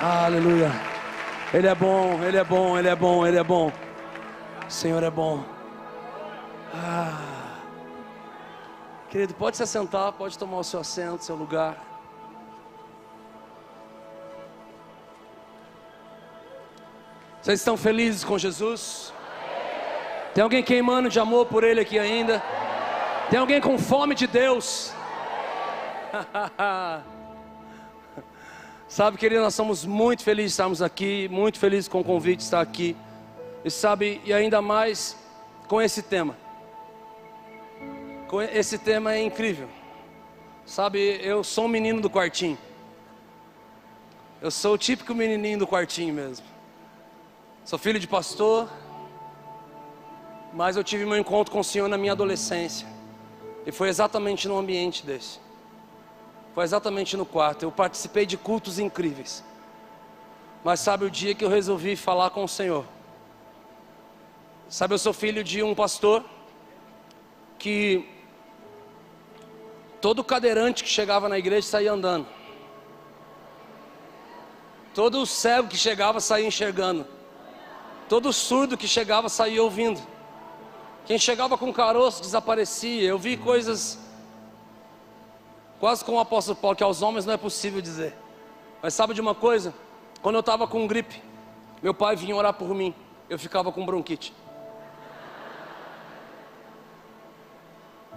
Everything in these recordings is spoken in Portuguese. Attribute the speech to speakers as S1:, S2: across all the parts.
S1: Aleluia. Ele é bom, Ele é bom, Ele é bom, Ele é bom. O Senhor é bom. Querido, pode se assentar, pode tomar o seu assento, seu lugar. Vocês estão felizes com Jesus? Tem alguém queimando de amor por Ele aqui ainda? Tem alguém com fome de Deus? Sabe, querido, nós somos muito felizes de estarmos aqui, muito felizes com o convite de estar aqui. E sabe, e ainda mais com esse tema. Esse tema é incrível. Sabe, eu sou um menino do quartinho. Eu sou o típico menininho do quartinho mesmo. Sou filho de pastor, mas eu tive meu encontro com o Senhor na minha adolescência. E foi exatamente num ambiente desse. Foi exatamente no quarto. Eu participei de cultos incríveis. Mas sabe o dia que eu resolvi falar com o Senhor? Sabe, eu sou filho de um pastor que todo cadeirante que chegava na igreja saía andando. Todo cego que chegava saía enxergando. Todo surdo que chegava saía ouvindo. Quem chegava com caroço desaparecia. Eu vi coisas quase como o apóstolo Paulo, que aos homens não é possível dizer. Mas sabe de uma coisa? Quando eu estava com gripe, meu pai vinha orar por mim. Eu ficava com bronquite.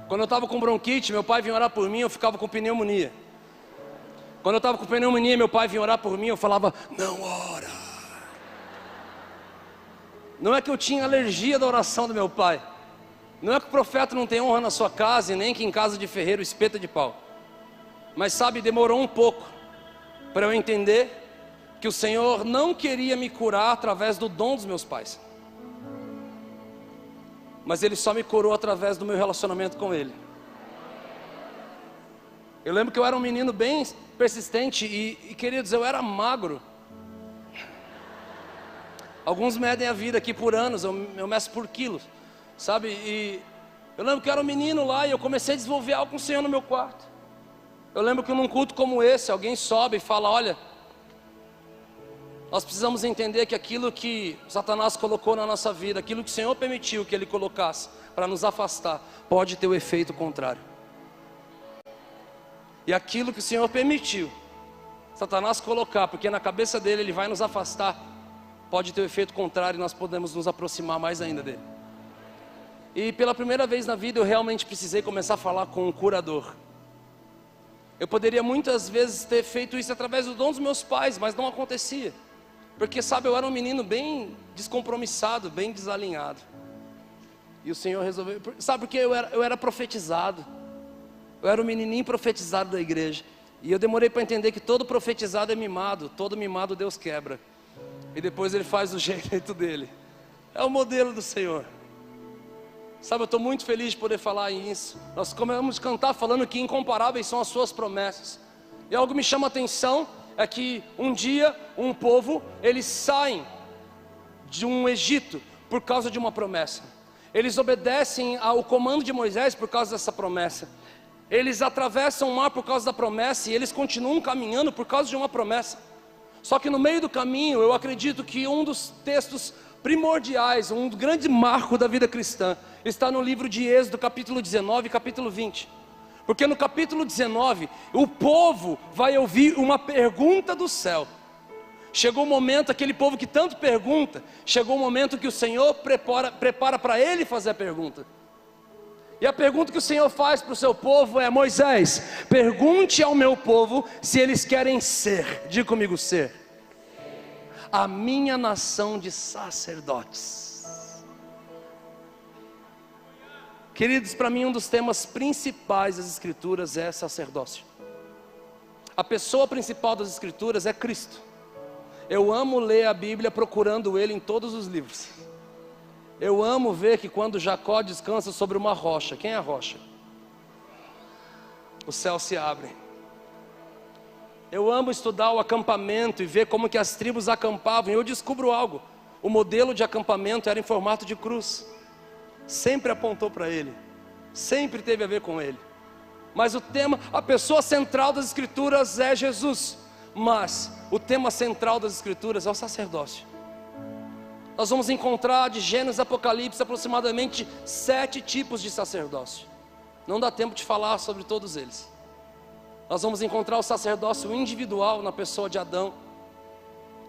S1: Quando eu estava com bronquite, meu pai vinha orar por mim. Eu ficava com pneumonia. Quando eu estava com pneumonia, meu pai vinha orar por mim. Eu falava, não ora. Não é que eu tinha alergia da oração do meu pai. Não é que o profeta não tem honra na sua casa, e nem que em casa de ferreiro espeta de pau. Mas sabe, demorou um pouco para eu entender que o Senhor não queria me curar através do dom dos meus pais. Mas Ele só me curou através do meu relacionamento com Ele. Eu lembro que eu era um menino bem persistente e queridos, eu era magro. Alguns medem a vida aqui por anos, eu meço por quilos, sabe? E eu lembro que eu era um menino lá e eu comecei a desenvolver algo com o Senhor no meu quarto. Eu lembro que num culto como esse, alguém sobe e fala, olha, nós precisamos entender que aquilo que Satanás colocou na nossa vida, aquilo que o Senhor permitiu que Ele colocasse para nos afastar, pode ter o efeito contrário. E aquilo que o Senhor permitiu Satanás colocar, porque na cabeça dele Ele vai nos afastar, pode ter o efeito contrário e nós podemos nos aproximar mais ainda dele. E pela primeira vez na vida eu realmente precisei começar a falar com um curador. Eu poderia muitas vezes ter feito isso através do dom dos meus pais, mas não acontecia. Porque sabe, eu era um menino bem descompromissado, bem desalinhado. E o Senhor resolveu, sabe, porque eu era profetizado. Eu era um menininho profetizado da igreja. E eu demorei para entender que todo profetizado é mimado, todo mimado Deus quebra. E depois Ele faz do jeito dele. É o modelo do Senhor. Sabe, eu estou muito feliz de poder falar isso. Nós começamos a cantar falando que incomparáveis são as suas promessas. E algo me chama a atenção, é que um dia um povo, eles saem de um Egito por causa de uma promessa. Eles obedecem ao comando de Moisés por causa dessa promessa. Eles atravessam o mar por causa da promessa e eles continuam caminhando por causa de uma promessa. Só que no meio do caminho, eu acredito que um dos textos primordiais, um grande marco da vida cristã, está no livro de Êxodo, capítulo 19 e capítulo 20. Porque no capítulo 19, o povo vai ouvir uma pergunta do céu. Chegou o momento, aquele povo que tanto pergunta, chegou o momento que o Senhor prepara para ele fazer a pergunta. E a pergunta que o Senhor faz para o seu povo é: Moisés, pergunte ao meu povo se eles querem ser, diga comigo, ser a minha nação de sacerdotes. Queridos, para mim um dos temas principais das Escrituras é sacerdócio. A pessoa principal das Escrituras é Cristo. Eu amo ler a Bíblia procurando Ele em todos os livros. Eu amo ver que quando Jacó descansa sobre uma rocha, quem é a rocha? O céu se abre. Eu amo estudar o acampamento e ver como que as tribos acampavam. E eu descubro algo: o modelo de acampamento era em formato de cruz. Sempre apontou para Ele, sempre teve a ver com Ele. Mas o tema, a pessoa central das Escrituras é Jesus. mas o tema central das Escrituras é o sacerdócio. Nós vamos encontrar de Gênesis a Apocalipse aproximadamente 7 tipos de sacerdócio. Não dá tempo de falar sobre todos eles. Nós vamos encontrar o sacerdócio individual na pessoa de Adão.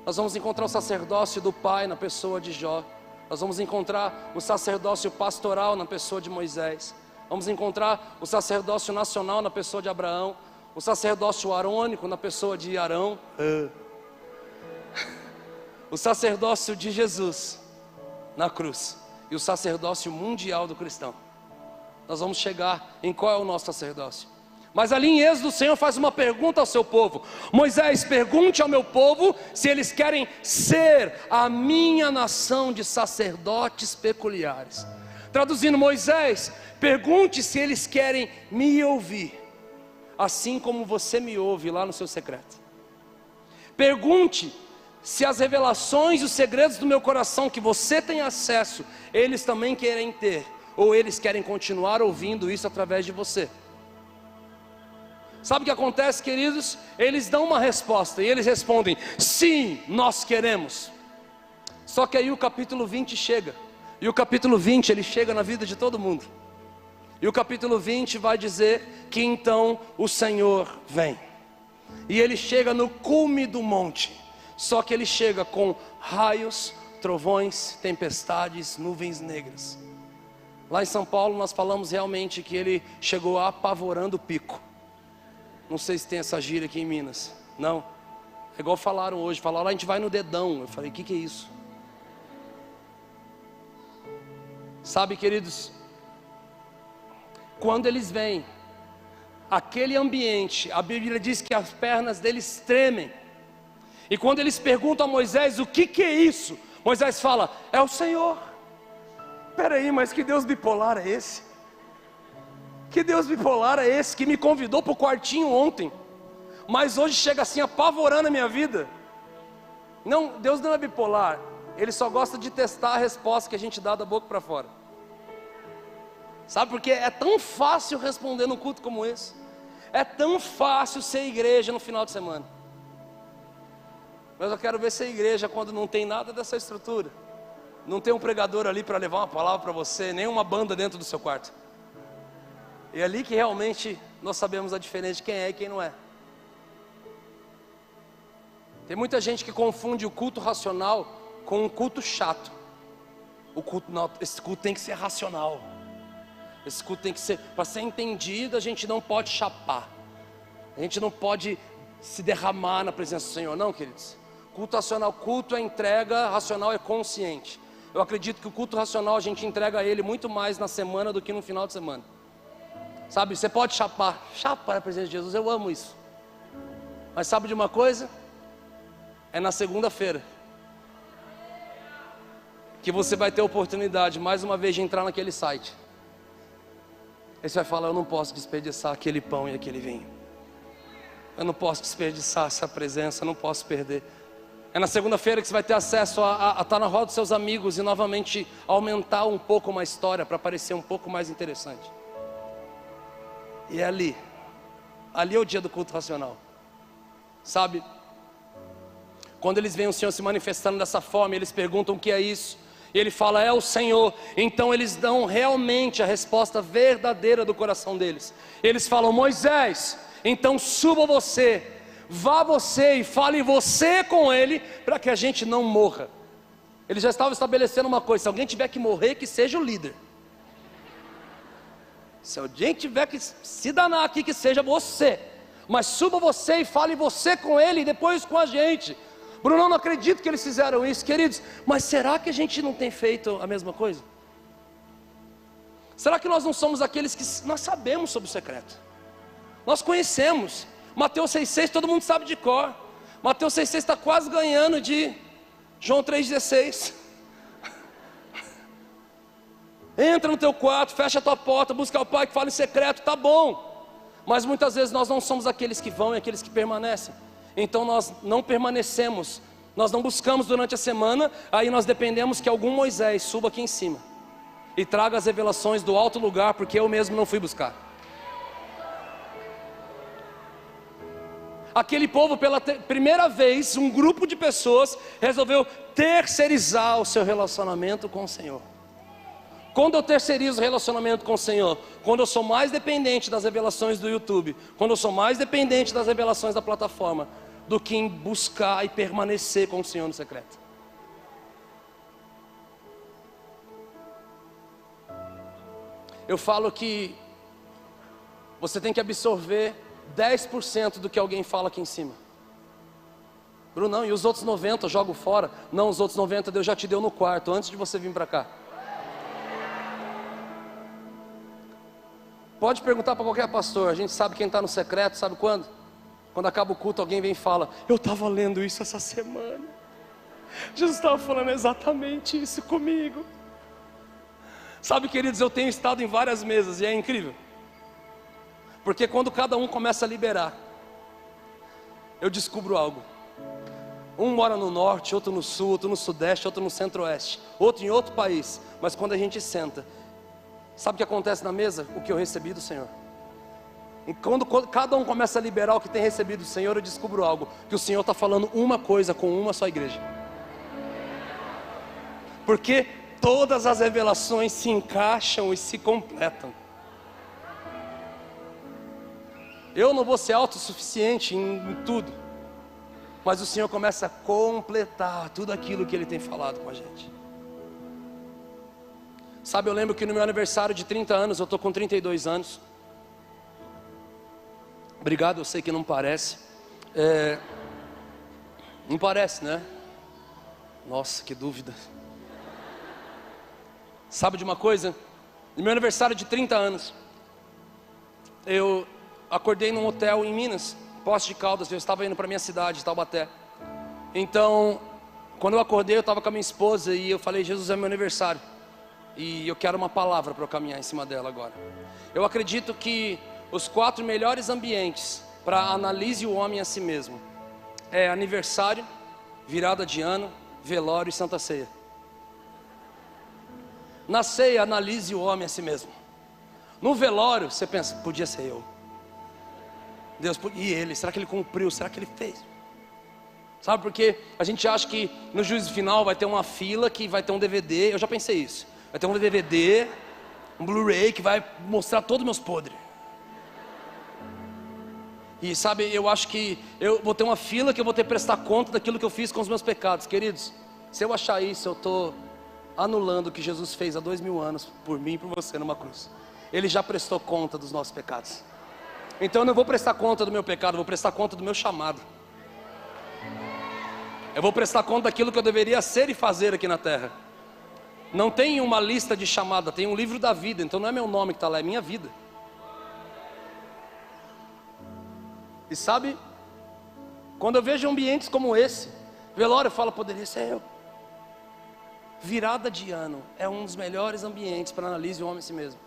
S1: Nós vamos encontrar o sacerdócio do pai na pessoa de Jó. Nós vamos encontrar o sacerdócio pastoral na pessoa de Moisés. Vamos encontrar o sacerdócio nacional na pessoa de Abraão. O sacerdócio arônico na pessoa de Arão. O sacerdócio de Jesus na cruz. E o sacerdócio mundial do cristão. Nós vamos chegar em qual é o nosso sacerdócio. Mas ali em Êxodo o Senhor faz uma pergunta ao seu povo: Moisés, pergunte ao meu povo se eles querem ser a minha nação de sacerdotes peculiares. Traduzindo, Moisés, pergunte se eles querem me ouvir, assim como você me ouve lá no seu secreto. Pergunte se as revelações e os segredos do meu coração que você tem acesso, eles também querem ter, ou eles querem continuar ouvindo isso através de você. Sabe o que acontece, queridos? Eles dão uma resposta e eles respondem: sim, nós queremos. Só que aí o capítulo 20 chega. E o capítulo 20 ele chega na vida de todo mundo. E o capítulo 20 vai dizer que então o Senhor vem. E ele chega no cume do monte. Só que ele chega com raios, trovões, tempestades, nuvens negras. Lá em São Paulo nós falamos realmente que ele chegou apavorando o pico. Não sei se tem essa gíria aqui em Minas. Não, é igual falaram hoje. Falaram, a gente vai no dedão. Eu falei, o que é isso? Sabe, queridos, quando eles vêm, aquele ambiente, a Bíblia diz que as pernas deles tremem. E quando eles perguntam a Moisés, o que é isso? Moisés fala, é o Senhor. Peraí, mas que Deus bipolar é esse? Que Deus bipolar é esse que me convidou para o quartinho ontem, mas hoje chega assim apavorando a minha vida? Não, Deus não é bipolar. Ele só gosta de testar a resposta que a gente dá da boca para fora. Sabe por quê? É tão fácil responder num culto como esse. É tão fácil ser igreja no final de semana. Mas eu quero ver ser igreja quando não tem nada dessa estrutura. Não tem um pregador ali para levar uma palavra para você, nem uma banda dentro do seu quarto. É ali que realmente nós sabemos a diferença de quem é e quem não é. Tem muita gente que confunde o culto racional com um culto chato. O culto, não, esse culto tem que ser racional. Esse culto tem que ser, para ser entendido, a gente não pode chapar. A gente não pode se derramar na presença do Senhor, não, queridos. Culto racional, culto é entrega, racional é consciente. Eu acredito que o culto racional a gente entrega a ele muito mais na semana do que no final de semana. Sabe, você pode chapar na presença de Jesus, eu amo isso. Mas sabe de uma coisa? É na segunda-feira que você vai ter a oportunidade, mais uma vez, de entrar naquele site. Aí você vai falar, eu não posso desperdiçar aquele pão e aquele vinho. Eu não posso desperdiçar essa presença, eu não posso perder. É na segunda-feira que você vai ter acesso a estar na roda dos seus amigos e novamente aumentar um pouco uma história para parecer um pouco mais interessante. E é ali é o dia do culto racional. Sabe, quando eles veem o Senhor se manifestando dessa forma, eles perguntam o que é isso, e Ele fala, é o Senhor. Então eles dão realmente a resposta verdadeira do coração deles. Eles falam, Moisés, então suba você, vá você e fale você com ele, para que a gente não morra. Eles já estavam estabelecendo uma coisa, se alguém tiver que morrer, que seja o líder. Se alguém tiver que se danar aqui, que seja você. Mas suba você e fale você com ele e depois com a gente. Bruno, eu não acredito que eles fizeram isso, queridos. Mas será que a gente não tem feito a mesma coisa? Será que nós não somos aqueles que nós sabemos sobre o secreto? Nós conhecemos. Mateus 6,6 todo mundo sabe de cor. Mateus 6,6 está quase ganhando de João 3,16. Entra no teu quarto, fecha a tua porta, busca o Pai que fala em secreto, tá bom. Mas muitas vezes nós não somos aqueles que vão e aqueles que permanecem. Então nós não permanecemos, nós não buscamos durante a semana. Aí nós dependemos que algum Moisés suba aqui em cima e traga as revelações do alto lugar, porque eu mesmo não fui buscar. Aquele povo, pela primeira vez, um grupo de pessoas resolveu terceirizar o seu relacionamento com o Senhor. Quando eu terceirizo o relacionamento com o Senhor, quando eu sou mais dependente das revelações do YouTube, quando eu sou mais dependente das revelações da plataforma, do que em buscar e permanecer com o Senhor no secreto. Eu falo que você tem que absorver 10% do que alguém fala aqui em cima. Bruno, não, e os outros 90 eu jogo fora? Não, os outros 90 Deus já te deu no quarto, antes de você vir para cá. Pode perguntar para qualquer pastor, a gente sabe quem está no secreto, sabe quando? Quando acaba o culto, alguém vem e fala: eu estava lendo isso essa semana, Jesus estava falando exatamente isso comigo. Sabe, queridos, eu tenho estado em várias mesas e é incrível, porque quando cada um começa a liberar, eu descubro algo. Um mora no norte, outro no sul, outro no sudeste, outro no centro-oeste, outro em outro país, mas quando a gente senta, sabe o que acontece na mesa? O que eu recebi do Senhor. E quando cada um começa a liberar o que tem recebido do Senhor, eu descubro algo, que o Senhor está falando uma coisa com uma só igreja. Porque todas as revelações se encaixam e se completam. Eu não vou ser autossuficiente em tudo, mas o Senhor começa a completar tudo aquilo que Ele tem falado com a gente. Sabe, eu lembro que no meu aniversário de 30 anos, eu estou com 32 anos. Obrigado, eu sei que não parece. Não parece, né? Nossa, que dúvida. Sabe de uma coisa? No meu aniversário de 30 anos, eu acordei num hotel em Minas, Poços de Caldas. Eu estava indo para minha cidade, Taubaté. Então, quando eu acordei, eu estava com a minha esposa e eu falei: Jesus, é meu aniversário e eu quero uma palavra para eu caminhar em cima dela agora. Eu acredito que os 4 melhores ambientes para analise o homem a si mesmo é aniversário, virada de ano, velório e Santa Ceia. Na ceia, analise o homem a si mesmo. No velório, você pensa: podia ser eu. Deus, e ele? Será que ele cumpriu? Será que ele fez? Sabe, porque a gente acha que no juízo final vai ter uma fila que vai ter um DVD. Eu já pensei isso. Vai ter um DVD, um Blu-ray que vai mostrar todos os meus podres. E sabe, eu acho que eu vou ter uma fila que eu vou ter que prestar conta daquilo que eu fiz com os meus pecados. Queridos, se eu achar isso, eu estou anulando o que Jesus fez há 2000 anos por mim e por você numa cruz. Ele já prestou conta dos nossos pecados. Então eu não vou prestar conta do meu pecado, eu vou prestar conta do meu chamado. Eu vou prestar conta daquilo que eu deveria ser e fazer aqui na terra. Não tem uma lista de chamada, tem um livro da vida. Então não é meu nome que está lá, é minha vida. E sabe, quando eu vejo ambientes como esse, velório, eu falo: poderia ser eu. Virada de ano é um dos melhores ambientes para análise o homem a si mesmo.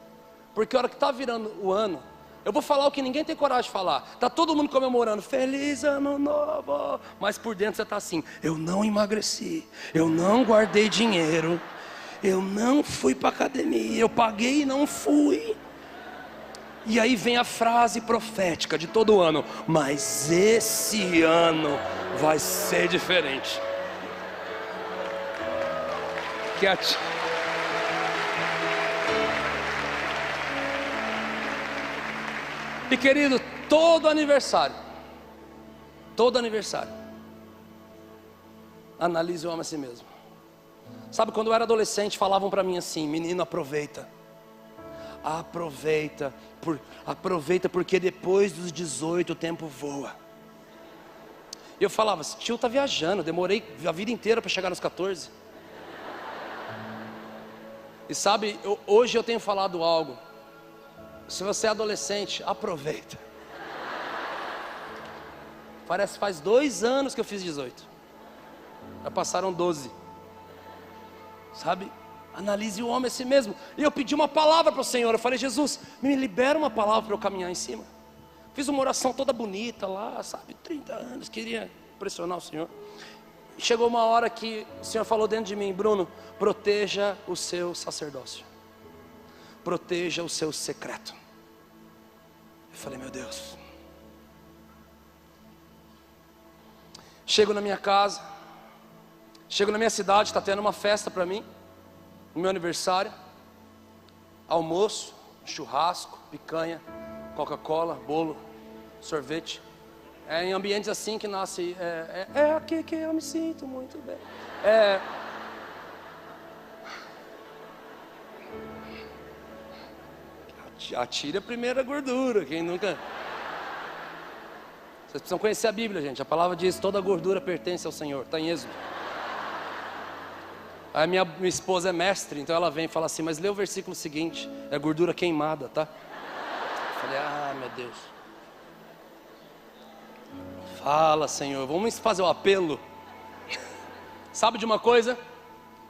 S1: Porque a hora que está virando o ano, eu vou falar o que ninguém tem coragem de falar. Está todo mundo comemorando: feliz ano novo. Mas por dentro você está assim: eu não emagreci, eu não guardei dinheiro, eu não fui para academia, eu paguei e não fui. E aí vem a frase profética de todo ano: mas esse ano vai ser diferente. E querido, todo aniversário, analise o homem a si mesmo. Sabe, quando eu era adolescente, falavam para mim assim: menino, aproveita, porque depois dos 18 o tempo voa. E eu falava: tio, tá viajando, demorei a vida inteira para chegar nos 14. E sabe, hoje eu tenho falado algo: se você é adolescente, aproveita. Parece que faz 2 anos que eu fiz 18, já passaram 12. Sabe, analise o homem a si mesmo. E eu pedi uma palavra para o Senhor. Eu falei: Jesus, me libera uma palavra para eu caminhar em cima. Fiz uma oração toda bonita lá, sabe, 30 anos, queria impressionar o Senhor. E chegou uma hora que o Senhor falou dentro de mim: Bruno, proteja o seu sacerdócio, proteja o seu secreto. Eu falei: meu Deus. Chego na minha casa, chego na minha cidade, está tendo uma festa para mim, no meu aniversário. Almoço, churrasco, picanha, Coca-Cola, bolo, sorvete. É em ambientes assim que nasce, é aqui que eu me sinto muito bem. Atire a primeira gordura, quem nunca... Vocês precisam conhecer a Bíblia, gente. A palavra diz: toda gordura pertence ao Senhor. Está em Êxodo. Aí minha esposa é mestre, então ela vem e fala assim: mas lê o versículo seguinte, é gordura queimada, tá? Eu falei: ah, meu Deus. Fala, Senhor, vamos fazer o apelo. Sabe de uma coisa?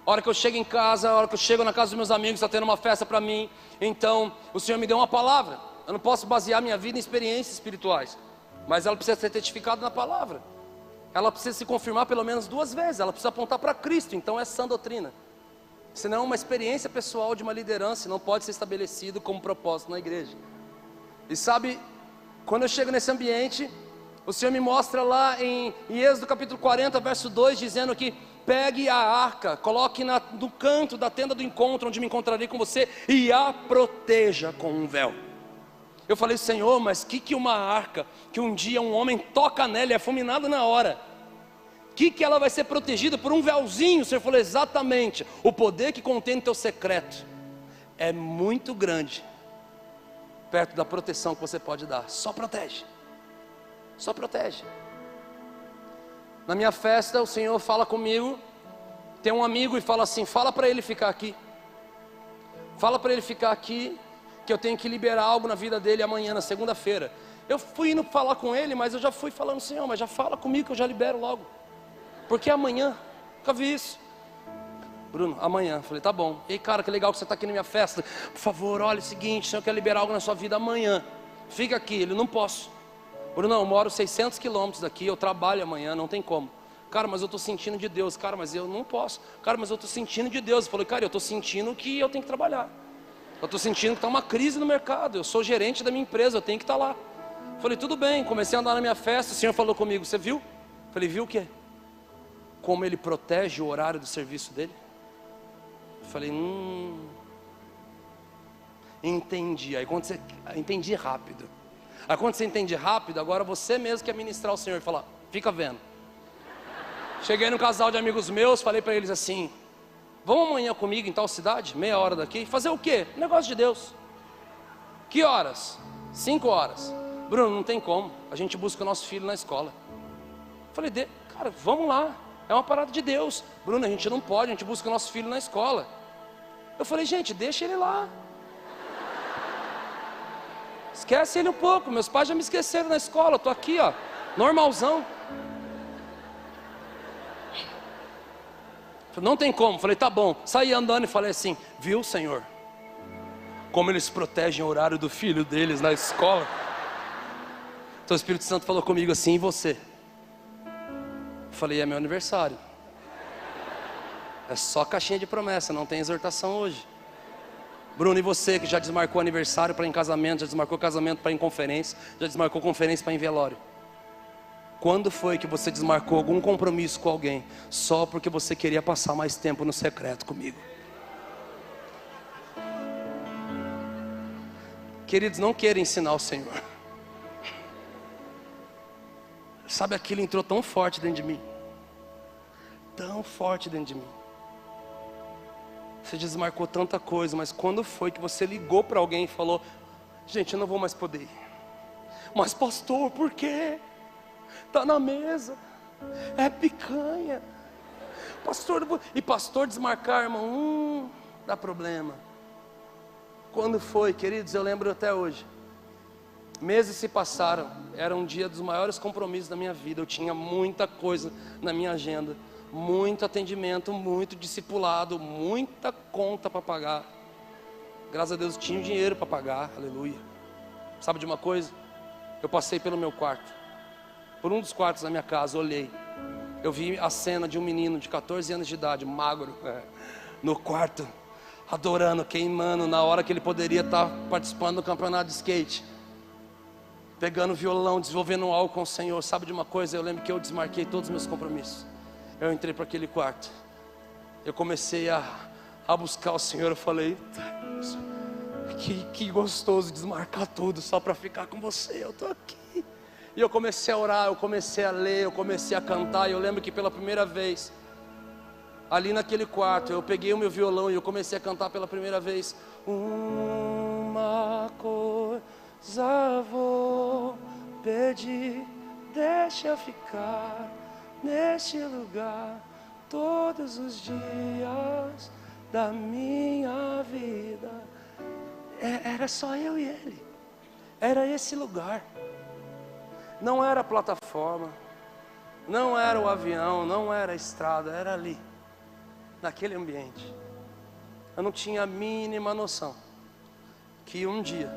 S1: A hora que eu chego em casa, a hora que eu chego na casa dos meus amigos, está tendo uma festa para mim. Então, o Senhor me deu uma palavra. Eu não posso basear minha vida em experiências espirituais, mas ela precisa ser testificada na palavra. Ela precisa se confirmar pelo menos 2 vezes. Ela precisa apontar para Cristo. Então é sã doutrina. Senão uma experiência pessoal de uma liderança não pode ser estabelecido como propósito na igreja. E sabe, quando eu chego nesse ambiente, o Senhor me mostra lá em Êxodo capítulo 40, verso 2, dizendo que pegue a arca, coloque no canto da tenda do encontro, onde me encontrarei com você, e a proteja com um véu. Eu falei: Senhor, mas que uma arca, que um dia um homem toca nela e é fulminado na hora, que ela vai ser protegida por um véuzinho? O Senhor falou: exatamente, o poder que contém no teu secreto é muito grande, perto da proteção que você pode dar. Só protege, só protege. Na minha festa o Senhor fala comigo, tem um amigo e fala assim: fala para ele ficar aqui, fala para ele ficar aqui, que eu tenho que liberar algo na vida dele amanhã, na segunda-feira. Eu fui indo falar com ele, mas eu já fui falando: Senhor, mas já fala comigo que eu já libero logo, porque amanhã, nunca vi isso. Bruno, amanhã. Falei: tá bom. Ei, cara, que legal que você está aqui na minha festa. Por favor, olha o seguinte, o Senhor quer liberar algo na sua vida amanhã. Fica aqui. Ele: não posso. Bruno, eu moro 600 quilômetros daqui, eu trabalho amanhã, não tem como. Cara, mas eu estou sentindo de Deus. Cara, mas eu não posso. Cara, mas eu estou sentindo de Deus. Eu falei: cara, eu estou sentindo que eu tenho que trabalhar. Eu estou sentindo que está uma crise no mercado. Eu sou gerente da minha empresa, eu tenho que estar lá. Falei: tudo bem. Comecei a andar na minha festa. O Senhor falou comigo: você viu? Falei: viu o quê? Como ele protege o horário do serviço dele. Falei: entendi. Aí quando você entendi rápido. Aí quando você entende rápido, agora você mesmo quer ministrar o Senhor e falar: fica vendo. Cheguei no casal de amigos meus, falei para eles assim: vamos amanhã comigo em tal cidade, meia hora daqui, fazer o quê? Negócio de Deus. Que horas? 5 horas. Bruno, não tem como, a gente busca o nosso filho na escola. Falei: cara, vamos lá, é uma parada de Deus. Bruno, a gente não pode, a gente busca o nosso filho na escola. Eu falei: gente, deixa ele lá. Esquece ele um pouco, meus pais já me esqueceram na escola, eu tô aqui, ó, normalzão. Não tem como. Falei: tá bom. Saí andando e falei assim: viu, Senhor, como eles protegem o horário do filho deles na escola? Então o Espírito Santo falou comigo assim: e você? Falei: é meu aniversário. É só caixinha de promessa, não tem exortação hoje. Bruno, e você que já desmarcou aniversário para ir em casamento, já desmarcou casamento para ir em conferência, já desmarcou conferência para ir em velório? Quando foi que você desmarcou algum compromisso com alguém só porque você queria passar mais tempo no secreto comigo? Queridos, não queira ensinar o Senhor. Sabe, aquilo entrou tão forte dentro de mim, tão forte dentro de mim. Você desmarcou tanta coisa, mas quando foi que você ligou para alguém e falou: gente, eu não vou mais poder ir? Mas pastor, por quê? Está na mesa, é picanha. Pastor, e pastor desmarcar, irmão, dá problema. Quando foi, queridos, eu lembro até hoje. Meses se passaram, era um dia dos maiores compromissos da minha vida. Eu tinha muita coisa na minha agenda, muito atendimento, muito discipulado, muita conta para pagar. Graças a Deus tinha dinheiro para pagar, aleluia. Sabe de uma coisa? Eu passei pelo meu quarto, por um dos quartos da minha casa, olhei. Eu vi a cena de um menino de 14 anos de idade, magro, no quarto, adorando, queimando, na hora que ele poderia estar participando do campeonato de skate. pegando violão, desenvolvendo algo com o Senhor. Sabe de uma coisa? Eu lembro que eu desmarquei todos os meus compromissos. Eu entrei para aquele quarto, eu comecei a buscar o Senhor. Eu falei: que gostoso desmarcar tudo só para ficar com você. Eu estou aqui. E eu comecei a orar, eu comecei a ler, eu comecei a cantar. E eu lembro que pela primeira vez, ali naquele quarto, eu peguei o meu violão e eu comecei a cantar pela primeira vez. Uma coisa vou pedir, deixa eu ficar neste lugar todos os dias da minha vida. Era só eu e ele. Era esse lugar. Não era a plataforma, não era o avião, não era a estrada, era ali, naquele ambiente. Eu não tinha a mínima noção que um dia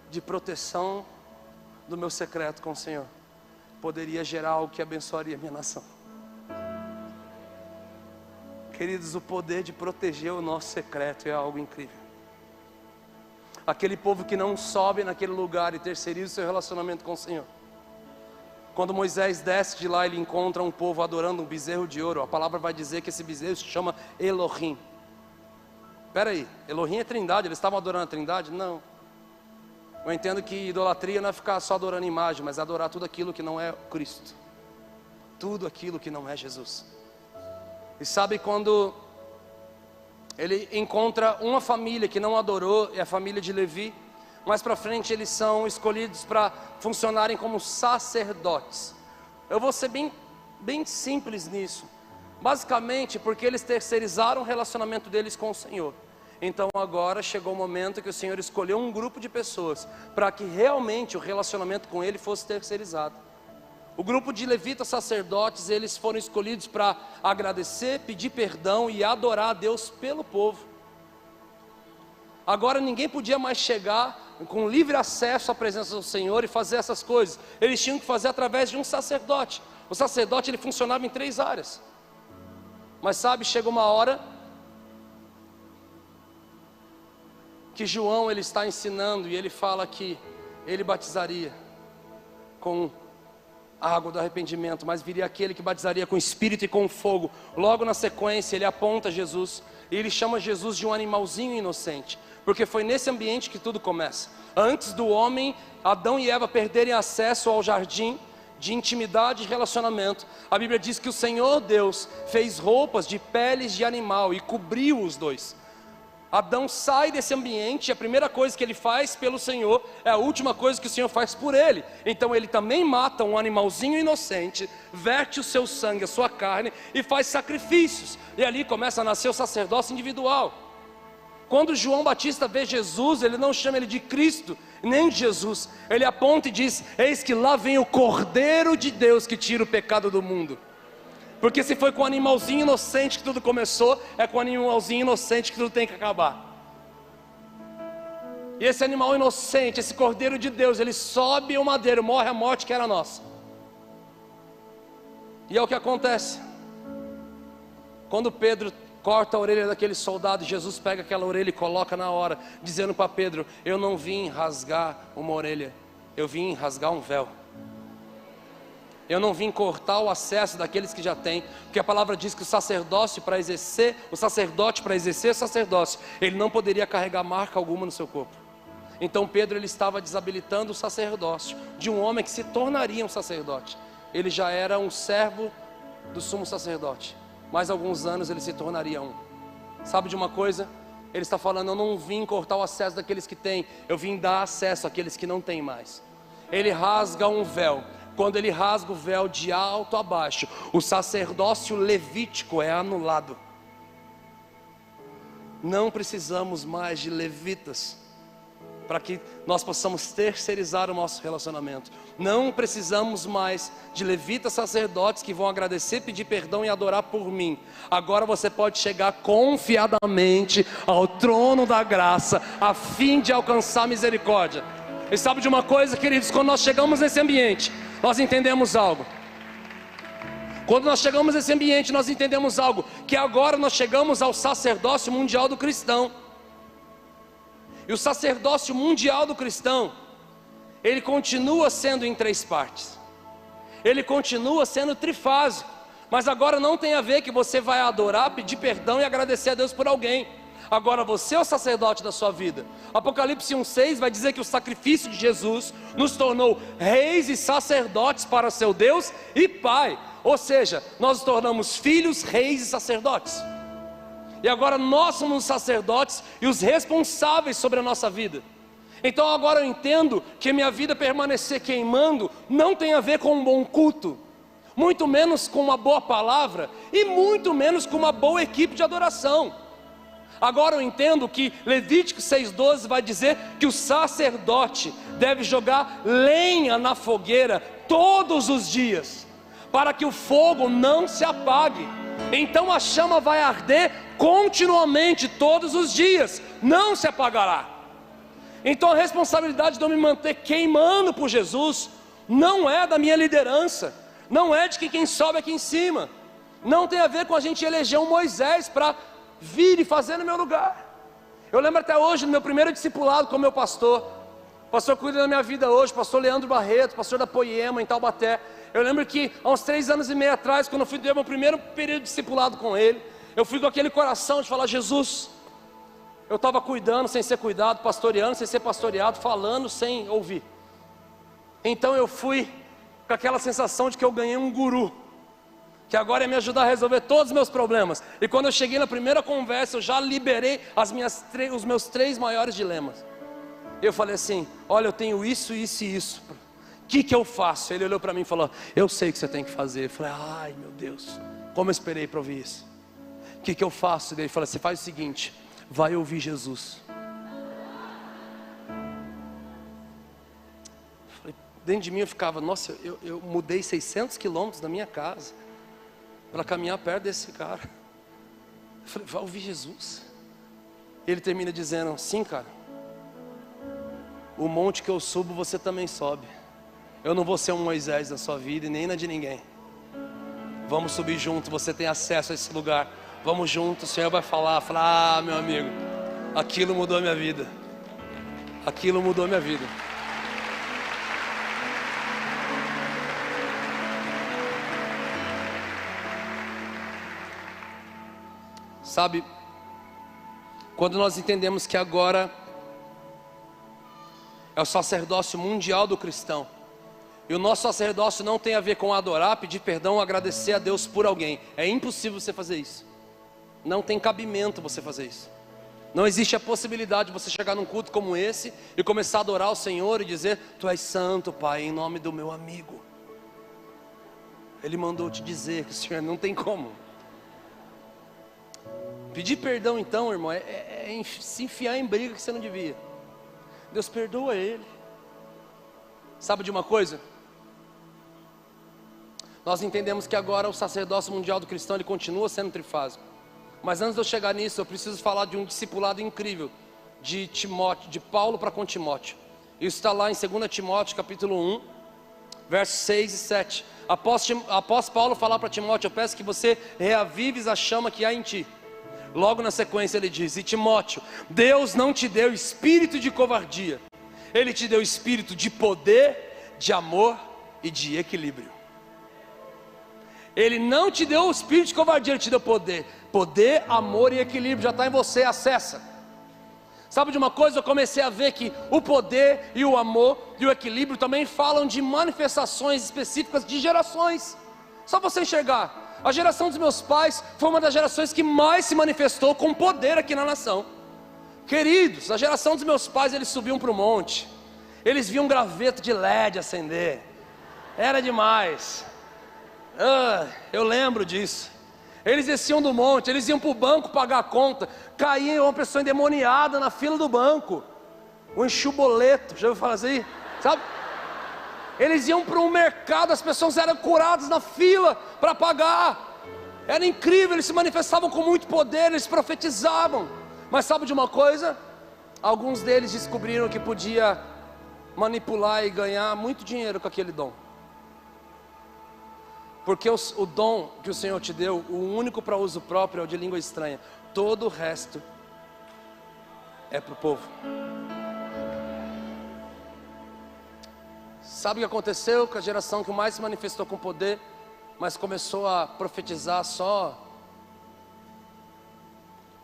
S1: de proteção do meu secreto com o Senhor poderia gerar algo que abençoaria a minha nação. Queridos, o poder de proteger o nosso secreto é algo incrível. Aquele povo que não sobe naquele lugar e terceiriza o seu relacionamento com o Senhor. Quando Moisés desce de lá, ele encontra um povo adorando um bezerro de ouro. A palavra vai dizer que esse bezerro se chama Elohim. Espera aí, Elohim é trindade, eles estavam adorando a trindade? Não. Eu entendo que idolatria não é ficar só adorando imagem, mas adorar tudo aquilo que não é Cristo, tudo aquilo que não é Jesus. E sabe quando ele encontra uma família que não adorou, é a família de Levi. Mais para frente eles são escolhidos para funcionarem como sacerdotes. Eu vou ser bem simples nisso. Basicamente porque eles terceirizaram o relacionamento deles com o Senhor. Então agora chegou o momento que o Senhor escolheu um grupo de pessoas para que realmente o relacionamento com Ele fosse terceirizado. O grupo de levitas sacerdotes, eles foram escolhidos para agradecer, pedir perdão e adorar a Deus pelo povo. Agora ninguém podia mais chegar com livre acesso à presença do Senhor e fazer essas coisas. Eles tinham que fazer através de um sacerdote. O sacerdote, ele funcionava em 3 áreas. Mas sabe, chega uma hora que João, ele está ensinando e ele fala que ele batizaria com a água do arrependimento, mas viria aquele que batizaria com espírito e com fogo. Logo na sequência ele aponta Jesus e ele chama Jesus de um animalzinho inocente, porque foi nesse ambiente que tudo começa. Antes do homem, Adão e Eva, perderem acesso ao jardim de intimidade e relacionamento, a Bíblia diz que o Senhor Deus fez roupas de peles de animal e cobriu os dois. Adão sai desse ambiente e a primeira coisa que ele faz pelo Senhor é a última coisa que o Senhor faz por ele. Então ele também mata um animalzinho inocente, verte o seu sangue, a sua carne e faz sacrifícios. E ali começa a nascer o sacerdócio individual. Quando João Batista vê Jesus, ele não chama ele de Cristo, nem de Jesus. Ele aponta e diz: eis que lá vem o Cordeiro de Deus que tira o pecado do mundo. Porque se foi com o animalzinho inocente que tudo começou, é com o animalzinho inocente que tudo tem que acabar. E esse animal inocente, esse Cordeiro de Deus, ele sobe o madeiro, morre a morte que era nossa. E é o que acontece. Quando Pedro corta a orelha daquele soldado, Jesus pega aquela orelha e coloca na hora, dizendo para Pedro: eu não vim rasgar uma orelha, eu vim rasgar um véu. Eu não vim cortar o acesso daqueles que já têm, porque a palavra diz que o sacerdote para exercer o sacerdócio, ele não poderia carregar marca alguma no seu corpo. Então Pedro, ele estava desabilitando o sacerdócio de um homem que se tornaria um sacerdote. Ele já era um servo do sumo sacerdote, mais alguns anos ele se tornaria um. Sabe de uma coisa? Ele está falando: eu não vim cortar o acesso daqueles que têm, eu vim dar acesso àqueles que não têm mais. Ele rasga um véu. Quando ele rasga o véu de alto a baixo, o sacerdócio levítico é anulado. Não precisamos mais de levitas para que nós possamos terceirizar o nosso relacionamento. Não precisamos mais de levitas sacerdotes que vão agradecer, pedir perdão e adorar por mim. Agora você pode chegar confiadamente ao trono da graça, a fim de alcançar misericórdia. E sabe de uma coisa, queridos? Quando nós chegamos nesse ambiente, nós entendemos algo. Quando nós chegamos nesse ambiente, nós entendemos algo, que agora nós chegamos ao sacerdócio mundial do cristão. E o sacerdócio mundial do cristão, ele continua sendo em 3 partes. Ele continua sendo trifásico. Mas agora não tem a ver que você vai adorar, pedir perdão e agradecer a Deus por alguém. Agora você é o sacerdote da sua vida. Apocalipse 1,6 vai dizer que o sacrifício de Jesus nos tornou reis e sacerdotes para seu Deus e Pai. Ou seja, nós nos tornamos filhos, reis e sacerdotes. E agora nós somos os sacerdotes e os responsáveis sobre a nossa vida. Então agora eu entendo que minha vida permanecer queimando não tem a ver com um bom culto, muito menos com uma boa palavra e muito menos com uma boa equipe de adoração. Agora eu entendo que Levítico 6,12 vai dizer que o sacerdote deve jogar lenha na fogueira todos os dias, para que o fogo não se apague. Então a chama vai arder continuamente todos os dias, não se apagará. Então a responsabilidade de eu me manter queimando por Jesus não é da minha liderança, não é de que quem sobe aqui em cima, não tem a ver com a gente eleger um Moisés para vir e fazer no meu lugar. Eu lembro até hoje, no meu primeiro discipulado com o meu pastor, o pastor cuida da minha vida hoje, pastor Leandro Barreto, pastor da Poema em Taubaté. Eu lembro que há uns 3 anos e meio atrás, quando eu fui ter meu primeiro período de discipulado com ele, eu fui com aquele coração de falar: Jesus, eu estava cuidando sem ser cuidado, pastoreando sem ser pastoreado, falando sem ouvir. Então eu fui com aquela sensação de que eu ganhei um guru, que agora ia me ajudar a resolver todos os meus problemas. E quando eu cheguei na primeira conversa, eu já liberei os meus 3 maiores dilemas. Eu falei assim: olha, eu tenho isso, isso e isso, o que eu faço? Ele olhou para mim e falou: eu sei o que você tem que fazer. Eu falei: ai meu Deus, como eu esperei para ouvir isso. O que eu faço? Ele falou: você faz o seguinte, vai ouvir Jesus. Falei, dentro de mim eu ficava: nossa, eu mudei 600 quilômetros da minha casa para caminhar perto desse cara. Eu falei: vai ouvir Jesus. Ele termina dizendo: sim, cara, o monte que eu subo você também sobe. Eu não vou ser um Moisés na sua vida e nem na de ninguém. Vamos subir junto, você tem acesso a esse lugar. Vamos juntos, o Senhor vai falar. Ah, meu amigo, aquilo mudou a minha vida. Aquilo mudou a minha vida. Sabe, quando nós entendemos que agora é o sacerdócio mundial do cristão, e o nosso sacerdócio não tem a ver com adorar, pedir perdão, agradecer a Deus por alguém. É impossível você fazer isso. Não tem cabimento você fazer isso. Não existe a possibilidade de você chegar num culto como esse e começar a adorar o Senhor e dizer: tu és santo, Pai, em nome do meu amigo. Ele mandou te dizer que o Senhor não tem como. Pedir perdão então, irmão, é se enfiar em briga que você não devia. Deus perdoa ele. Sabe de uma coisa? Nós entendemos que agora o sacerdócio mundial do cristão, ele continua sendo trifásico. Mas antes de eu chegar nisso, eu preciso falar de um discipulado incrível de Timóteo, de Paulo para com Timóteo. Isso está lá em 2 Timóteo capítulo 1, versos 6 e 7. Após Paulo falar para Timóteo: eu peço que você reavives a chama que há em ti. Logo na sequência ele diz: e Timóteo, Deus não te deu espírito de covardia, Ele te deu espírito de poder, de amor e de equilíbrio. Ele não te deu o espírito de covardia, Ele te deu poder. Poder, amor e equilíbrio já está em você, acessa. Sabe de uma coisa? Eu comecei a ver que o poder e o amor e o equilíbrio também falam de manifestações específicas de gerações. Só você enxergar, a geração dos meus pais foi uma das gerações que mais se manifestou com poder aqui na nação. Queridos, a geração dos meus pais, eles subiam para o monte, eles viam um graveto de LED acender, era demais. Eu lembro disso. Eles desciam do monte, eles iam para o banco pagar a conta, caía uma pessoa endemoniada na fila do banco, um enxuboleto, já ouviu falar assim? Sabe? Eles iam para um mercado, as pessoas eram curadas na fila para pagar. Era incrível, eles se manifestavam com muito poder, eles profetizavam. Mas sabe de uma coisa? Alguns deles descobriram que podia manipular e ganhar muito dinheiro com aquele dom. Porque o dom que o Senhor te deu, o único para uso próprio é o de língua estranha. Todo o resto é para o povo. Sabe o que aconteceu com a geração que mais se manifestou com poder, mas começou a profetizar só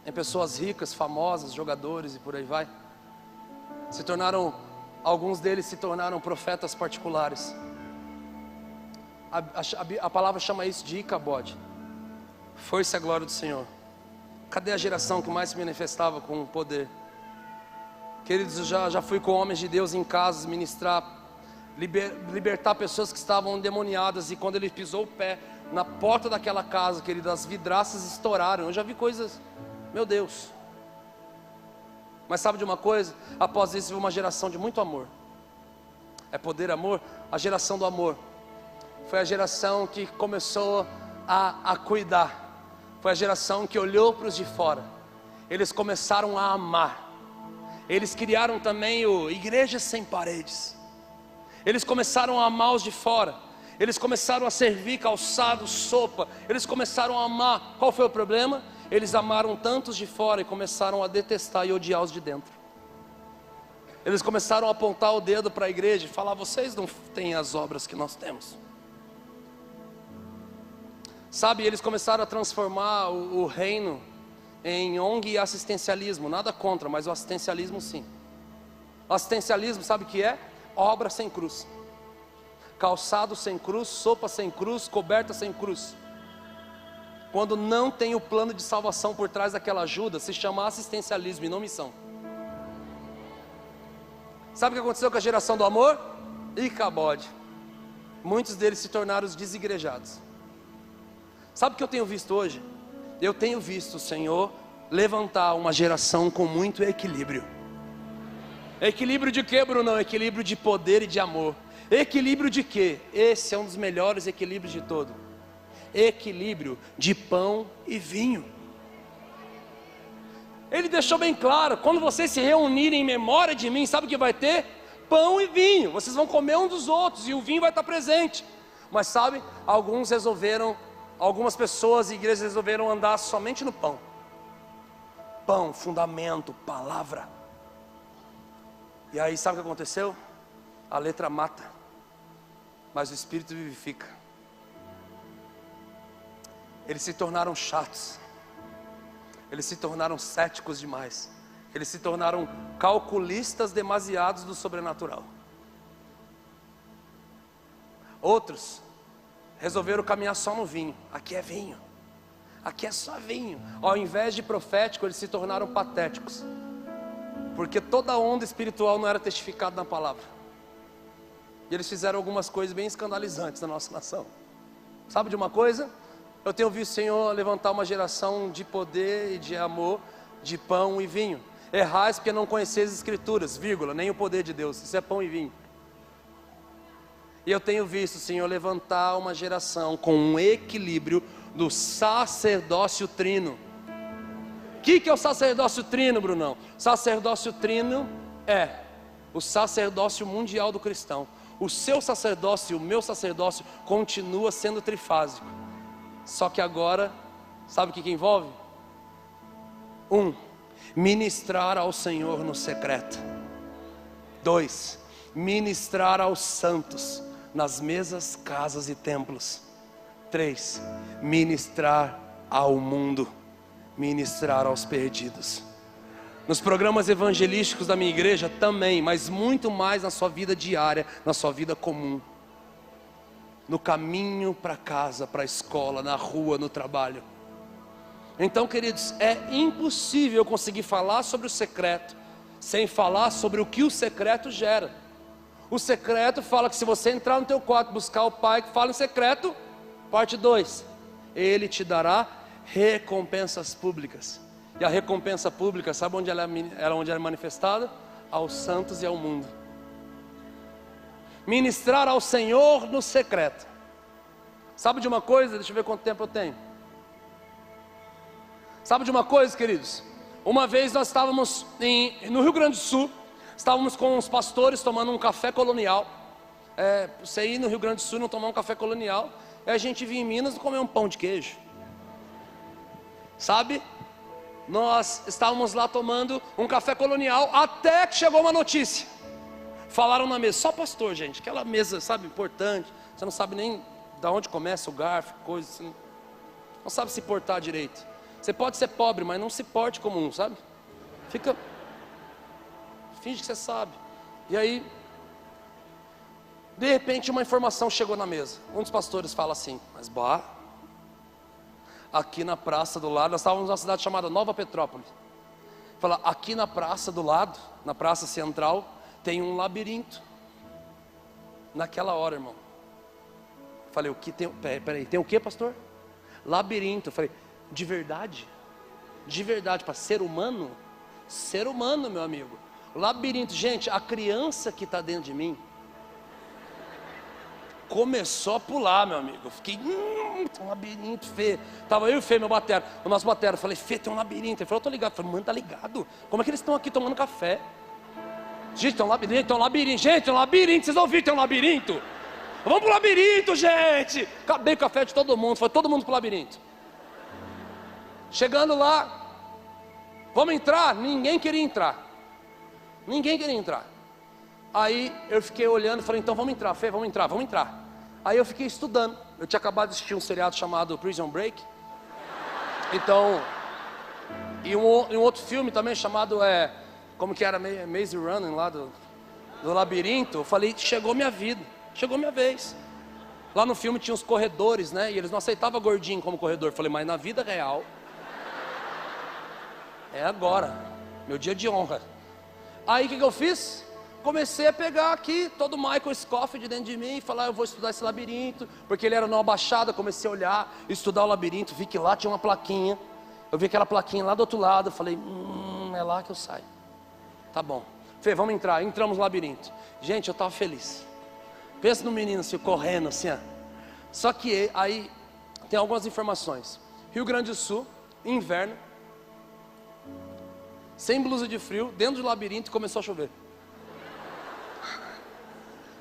S1: em pessoas ricas, famosas, jogadores e por aí vai? Alguns deles se tornaram profetas particulares. A palavra chama isso de Icabode. Força e a glória do Senhor. Cadê a geração que mais se manifestava com poder? Queridos, eu já fui com homens de Deus em casas ministrar, libertar pessoas que estavam endemoniadas, e quando ele pisou o pé na porta daquela casa, querido, as vidraças estouraram. Eu já vi coisas, meu Deus. Mas sabe de uma coisa? Após isso veio uma geração de muito amor. É poder, amor? A geração do amor foi a geração que começou a cuidar. Foi a geração que olhou para os de fora. Eles começaram a amar. Eles criaram também o Igreja Sem Paredes. Eles começaram a amar os de fora. Eles começaram a servir calçado, sopa. Eles começaram a amar. Qual foi o problema? Eles amaram tantos de fora e começaram a detestar e odiar os de dentro. Eles começaram a apontar o dedo para a igreja e falar: vocês não têm as obras que nós temos. Sabe, eles começaram a transformar o reino em ONG e assistencialismo. Nada contra, mas o assistencialismo sim. O assistencialismo, sabe o que é? Obra sem cruz. Calçado sem cruz, sopa sem cruz, coberta sem cruz. Quando não tem o plano de salvação por trás daquela ajuda, se chama assistencialismo e não missão. Sabe o que aconteceu com a geração do amor? Icabode. Muitos deles se tornaram os desigrejados. Sabe o que eu tenho visto hoje? Eu tenho visto o Senhor levantar uma geração com muito equilíbrio. Equilíbrio de quê, Brunão? Equilíbrio de poder e de amor. Equilíbrio de quê? Esse é um dos melhores equilíbrios de todo. Equilíbrio de pão e vinho. Ele deixou bem claro: quando vocês se reunirem em memória de mim, sabe o que vai ter? Pão e vinho. Vocês vão comer um dos outros e o vinho vai estar presente. Mas sabe, algumas pessoas e igrejas resolveram andar somente no pão. Pão, fundamento, palavra. E aí sabe o que aconteceu? A letra mata, mas o Espírito vivifica. Eles se tornaram chatos. Eles se tornaram céticos demais. Eles se tornaram calculistas demasiados do sobrenatural. Outros resolveram caminhar só no vinho. Aqui é vinho. Aqui é só vinho. Ao invés de profético, eles se tornaram patéticos. Porque toda onda espiritual não era testificada na palavra. E eles fizeram algumas coisas bem escandalizantes na nossa nação. Sabe de uma coisa? Eu tenho visto o Senhor levantar uma geração de poder e de amor, de pão e vinho. Errais porque não conheceis as Escrituras, vírgula, nem o poder de Deus. Isso é pão e vinho. E eu tenho visto o Senhor levantar uma geração com um equilíbrio do sacerdócio trino. O que é o sacerdócio trino, Brunão? Sacerdócio trino é o sacerdócio mundial do cristão. O seu sacerdócio e o meu sacerdócio continua sendo trifásico. Só que agora, sabe o que envolve? Ministrar ao Senhor no secreto. 2, ministrar aos santos nas mesas, casas e templos. 3, ministrar ao mundo, ministrar aos perdidos. Nos programas evangelísticos da minha igreja também, mas muito mais na sua vida diária, na sua vida comum. No caminho para casa, para a escola, na rua, no trabalho. Então, queridos, é impossível eu conseguir falar sobre o secreto sem falar sobre o que o secreto gera. O secreto fala que se você entrar no teu quarto, buscar o Pai que fala em secreto, parte 2, Ele te dará recompensas públicas. E a recompensa pública, sabe onde ela é manifestada? Aos santos e ao mundo. Ministrar ao Senhor no secreto. Sabe de uma coisa? Deixa eu ver quanto tempo eu tenho. Sabe de uma coisa, queridos? Uma vez nós estávamos no Rio Grande do Sul. Estávamos com os pastores tomando um café colonial. Você ir no Rio Grande do Sul e não tomar um café colonial, a gente vir em Minas e comer um pão de queijo. Sabe? Nós estávamos lá tomando um café colonial, até que chegou uma notícia. Falaram na mesa, só pastor, gente, aquela mesa, sabe, importante. Você não sabe nem de onde começa o garfo, coisa assim. Não sabe se portar direito. Você pode ser pobre, mas não se porte como um, sabe? Finge que você sabe. E aí, de repente uma informação chegou na mesa. Um dos pastores fala assim, mas aqui na praça do lado, nós estávamos numa cidade chamada Nova Petrópolis. Fala, aqui na praça do lado, na praça central, tem um labirinto. Naquela hora, irmão. Falei, o que tem? Peraí, tem o que, pastor? Labirinto. Falei, de verdade? De verdade, para ser humano? Ser humano, meu amigo. Labirinto, gente, a criança que está dentro de mim começou a pular, meu amigo. Eu fiquei, tem um labirinto, Fê. Tava eu e o Fê, meu batera, o nosso batera. Falei, Fê, tem um labirinto. Ele falou, eu tô ligado. Eu falei, mano, tá ligado? Como é que eles estão aqui tomando café? Gente, tem um labirinto, tem um labirinto. Gente, tem um labirinto, vocês ouviram, tem um labirinto? Vamos pro labirinto, gente. Acabei o café de todo mundo, foi todo mundo pro labirinto. Chegando lá, vamos entrar? Ninguém queria entrar. Ninguém queria entrar. Aí eu fiquei olhando e falei, então vamos entrar, Fê, vamos entrar. Aí eu fiquei estudando. Eu tinha acabado de assistir um seriado chamado Prison Break. Então, e um outro filme também chamado, como que era, Maze Running lá do labirinto. Eu falei, chegou minha vida, chegou minha vez. Lá no filme tinha os corredores, né? E eles não aceitavam gordinho como corredor. Eu falei, mas na vida real, é agora, meu dia de honra. Aí o que eu fiz? Comecei a pegar aqui todo o Michael Scofield dentro de mim e falar, eu vou estudar esse labirinto, porque ele era numa baixada. Comecei a olhar, estudar o labirinto, vi que lá tinha uma plaquinha. Eu vi aquela plaquinha lá do outro lado, eu falei, é lá que eu saio. Tá bom, Fê, vamos entrar. Entramos no labirinto. Gente, eu estava feliz. Pensa no menino assim, correndo assim, ó. Só que aí tem algumas informações. Rio Grande do Sul, inverno, sem blusa de frio, dentro do labirinto, começou a chover.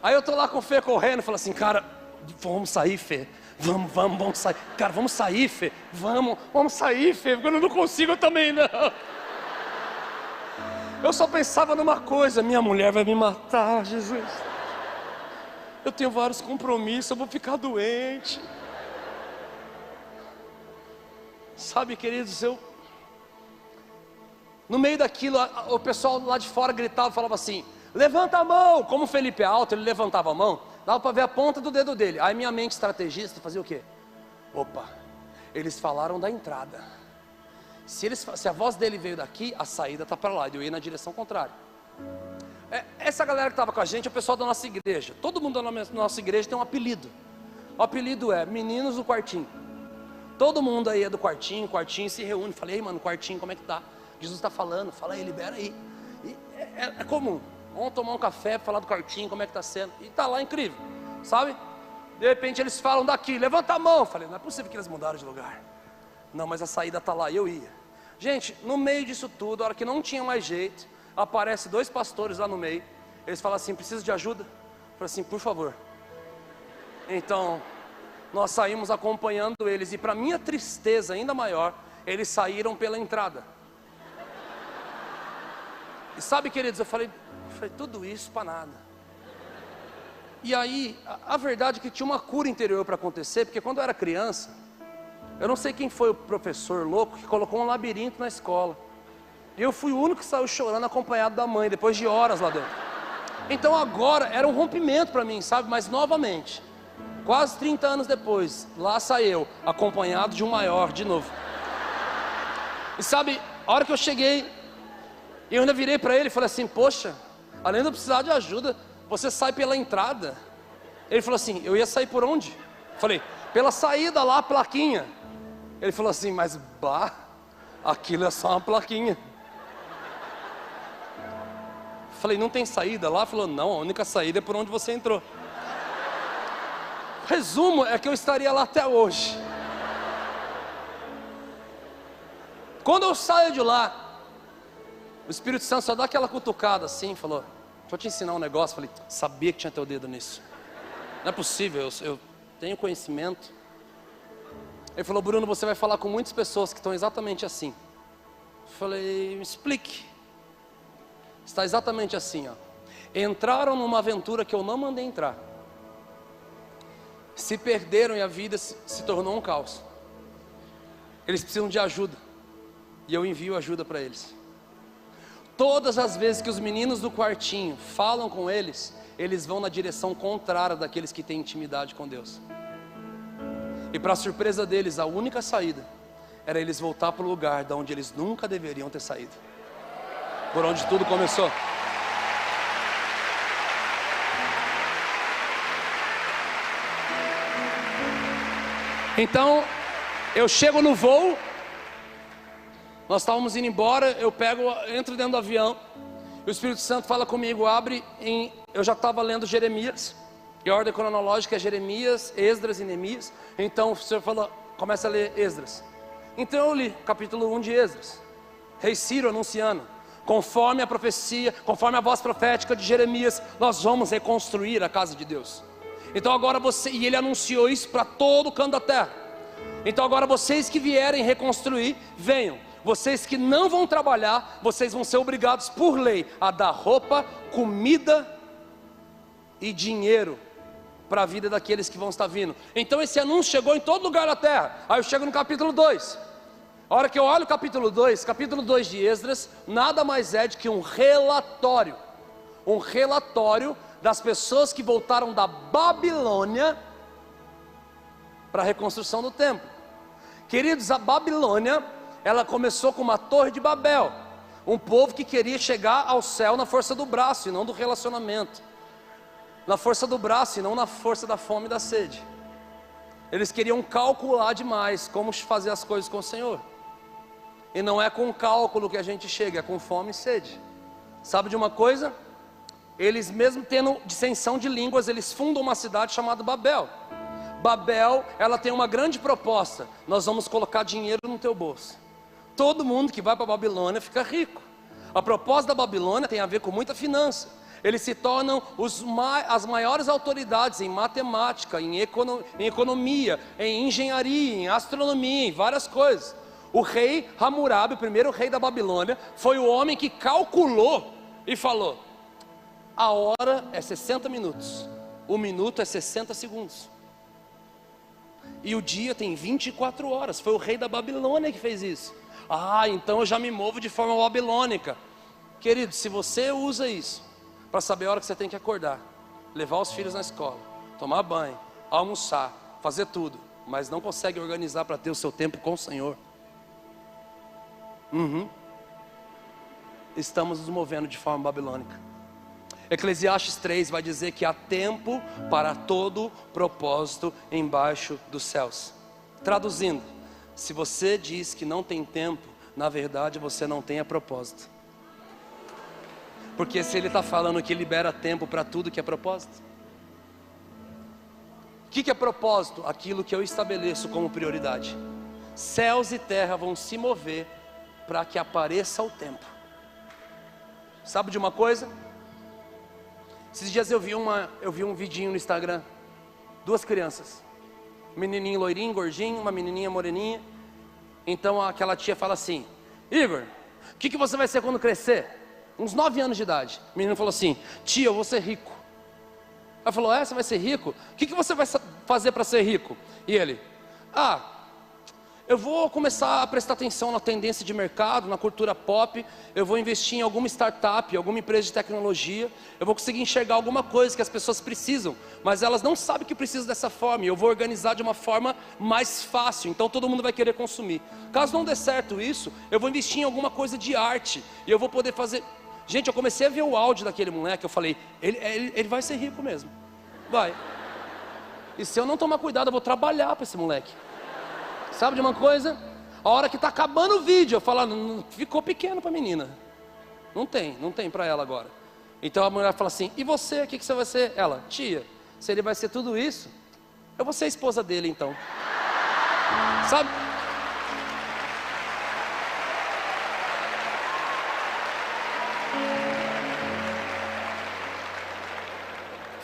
S1: Aí eu tô lá com o Fê correndo, falo assim, cara, vamos sair, Fê. Vamos sair. Cara, vamos sair, Fê. Vamos sair, Fê. Porque eu não consigo, eu também não. Eu só pensava numa coisa, minha mulher vai me matar, Jesus. Eu tenho vários compromissos, eu vou ficar doente. Sabe, queridos, no meio daquilo, o pessoal lá de fora gritava e falava assim, levanta a mão. Como o Felipe é alto, ele levantava a mão, dava para ver a ponta do dedo dele. Aí minha mente estrategista fazia o quê? Opa, eles falaram da entrada. Se a voz dele veio daqui, a saída está para lá. E eu ia na direção contrária. Essa galera que estava com a gente é o pessoal da nossa igreja. Todo mundo da nossa igreja tem um apelido. O apelido é Meninos do Quartinho. Todo mundo aí é do quartinho se reúne. Falei, ei, mano, quartinho, como é que tá? Jesus está falando, fala aí, libera aí. E é comum. Vamos tomar um café, falar do quartinho, como é que está sendo. E está lá incrível, sabe? De repente eles falam daqui, levanta a mão. Eu falei, não é possível que eles mudaram de lugar. Não, mas a saída está lá, e eu ia. Gente, no meio disso tudo, a hora que não tinha mais jeito, aparece 2 pastores lá no meio. Eles falam assim, precisa de ajuda? Eu falei assim, por favor. Então, nós saímos acompanhando eles. E para minha tristeza ainda maior, eles saíram pela entrada. E sabe, queridos, eu falei tudo isso para nada. E aí, a verdade é que tinha uma cura interior para acontecer. Porque quando eu era criança, eu não sei quem foi o professor louco que colocou um labirinto na escola. E eu fui o único que saiu chorando acompanhado da mãe, depois de horas lá dentro. Então agora era um rompimento para mim, sabe? Mas novamente, quase 30 anos depois, lá saí eu, acompanhado de um maior de novo. E sabe, a hora que eu cheguei, eu ainda virei para ele e falei assim, poxa, além de eu precisar de ajuda, você sai pela entrada. Ele falou assim, eu ia sair por onde? Falei, pela saída lá, a plaquinha. Ele falou assim, mas aquilo é só uma plaquinha. Falei, não tem saída lá? Falou, não, a única saída é por onde você entrou. Resumo é que eu estaria lá até hoje. Quando eu saio de lá, o Espírito Santo só dá aquela cutucada assim, falou, deixa eu te ensinar um negócio. Falei, sabia que tinha teu dedo nisso. Não é possível, eu tenho conhecimento. Ele falou, Bruno, você vai falar com muitas pessoas que estão exatamente assim. Falei, me explique. Está exatamente assim, ó. entraram numa aventura que eu não mandei entrar, se perderam e a vida se tornou um caos. Eles precisam de ajuda, e eu envio ajuda para eles. Todas as vezes que os meninos do quartinho falam com eles, eles vão na direção contrária daqueles que têm intimidade com Deus. E para surpresa deles, a única saída era eles voltar para o lugar de onde eles nunca deveriam ter saído, por onde tudo começou. Então, eu chego no voo, nós estávamos indo embora, entro dentro do avião, e o Espírito Santo fala comigo, eu já estava lendo Jeremias, e a ordem cronológica é Jeremias, Esdras e Neemias. Então o Senhor falou, começa a ler Esdras. Então eu li capítulo 1 de Esdras, rei Ciro anunciando, conforme a profecia, conforme a voz profética de Jeremias, nós vamos reconstruir a casa de Deus. Então agora e ele anunciou isso para todo o canto da terra. Então agora vocês que vierem reconstruir, venham. Vocês que não vão trabalhar, vocês vão ser obrigados por lei a dar roupa, comida e dinheiro para a vida daqueles que vão estar vindo. Então esse anúncio chegou em todo lugar da terra. Aí eu chego no capítulo 2. A hora que eu olho o capítulo 2 de Esdras, nada mais é do que um relatório das pessoas que voltaram da Babilônia para a reconstrução do templo. Queridos, a Babilônia, ela começou com uma torre de Babel, um povo que queria chegar ao céu na força do braço e não do relacionamento, na força do braço e não na força da fome e da sede. Eles queriam calcular demais como fazer as coisas com o Senhor, e não é com cálculo que a gente chega, é com fome e sede. Sabe de uma coisa? Eles mesmo tendo dissensão de línguas, eles fundam uma cidade chamada Babel. Babel, ela tem uma grande proposta: nós vamos colocar dinheiro no teu bolso. Todo mundo que vai para a Babilônia fica rico. A proposta da Babilônia tem a ver com muita finança. Eles se tornam as maiores autoridades em matemática, em economia, em engenharia, em astronomia, em várias coisas. O rei Hammurabi, o primeiro rei da Babilônia, foi o homem que calculou e falou: a hora é 60 minutos, o minuto é 60 segundos, e o dia tem 24 horas. Foi o rei da Babilônia que fez isso. Então eu já me movo de forma babilônica. Querido, se você usa isso para saber a hora que você tem que acordar, levar os filhos na escola, tomar banho, almoçar, fazer tudo, mas não consegue organizar para ter o seu tempo com o Senhor, estamos nos movendo de forma babilônica. Eclesiastes 3 vai dizer que há tempo para todo propósito embaixo dos céus. Traduzindo, se você diz que não tem tempo, na verdade você não tem a propósito. Porque se ele está falando que libera tempo para tudo que é propósito. O que é propósito? Aquilo que eu estabeleço como prioridade. Céus e terra vão se mover para que apareça o tempo. Sabe de uma coisa? Esses dias eu vi um vidinho no Instagram, 2 crianças, um menininho loirinho, gordinho, uma menininha moreninha. Então aquela tia fala assim: Igor, o que você vai ser quando crescer? Uns 9 anos de idade. O menino falou assim: tia, eu vou ser rico. Ela falou: você vai ser rico? O que você vai fazer para ser rico? E ele: eu vou começar a prestar atenção na tendência de mercado, na cultura pop. Eu vou investir em alguma startup, alguma empresa de tecnologia. Eu vou conseguir enxergar alguma coisa que as pessoas precisam, mas elas não sabem que precisam dessa forma, e eu vou organizar de uma forma mais fácil, então todo mundo vai querer consumir. Caso não dê certo isso, eu vou investir em alguma coisa de arte, e eu vou poder fazer... Gente, eu comecei a ver o áudio daquele moleque. Eu falei, ele vai ser rico mesmo, vai. E se eu não tomar cuidado, eu vou trabalhar para esse moleque. Sabe de uma coisa? A hora que está acabando o vídeo, eu falo: não, ficou pequeno para a menina. Não tem para ela agora. Então a mulher fala assim: e você, o que você vai ser? Ela: tia, se ele vai ser tudo isso, eu vou ser a esposa dele então. Sabe?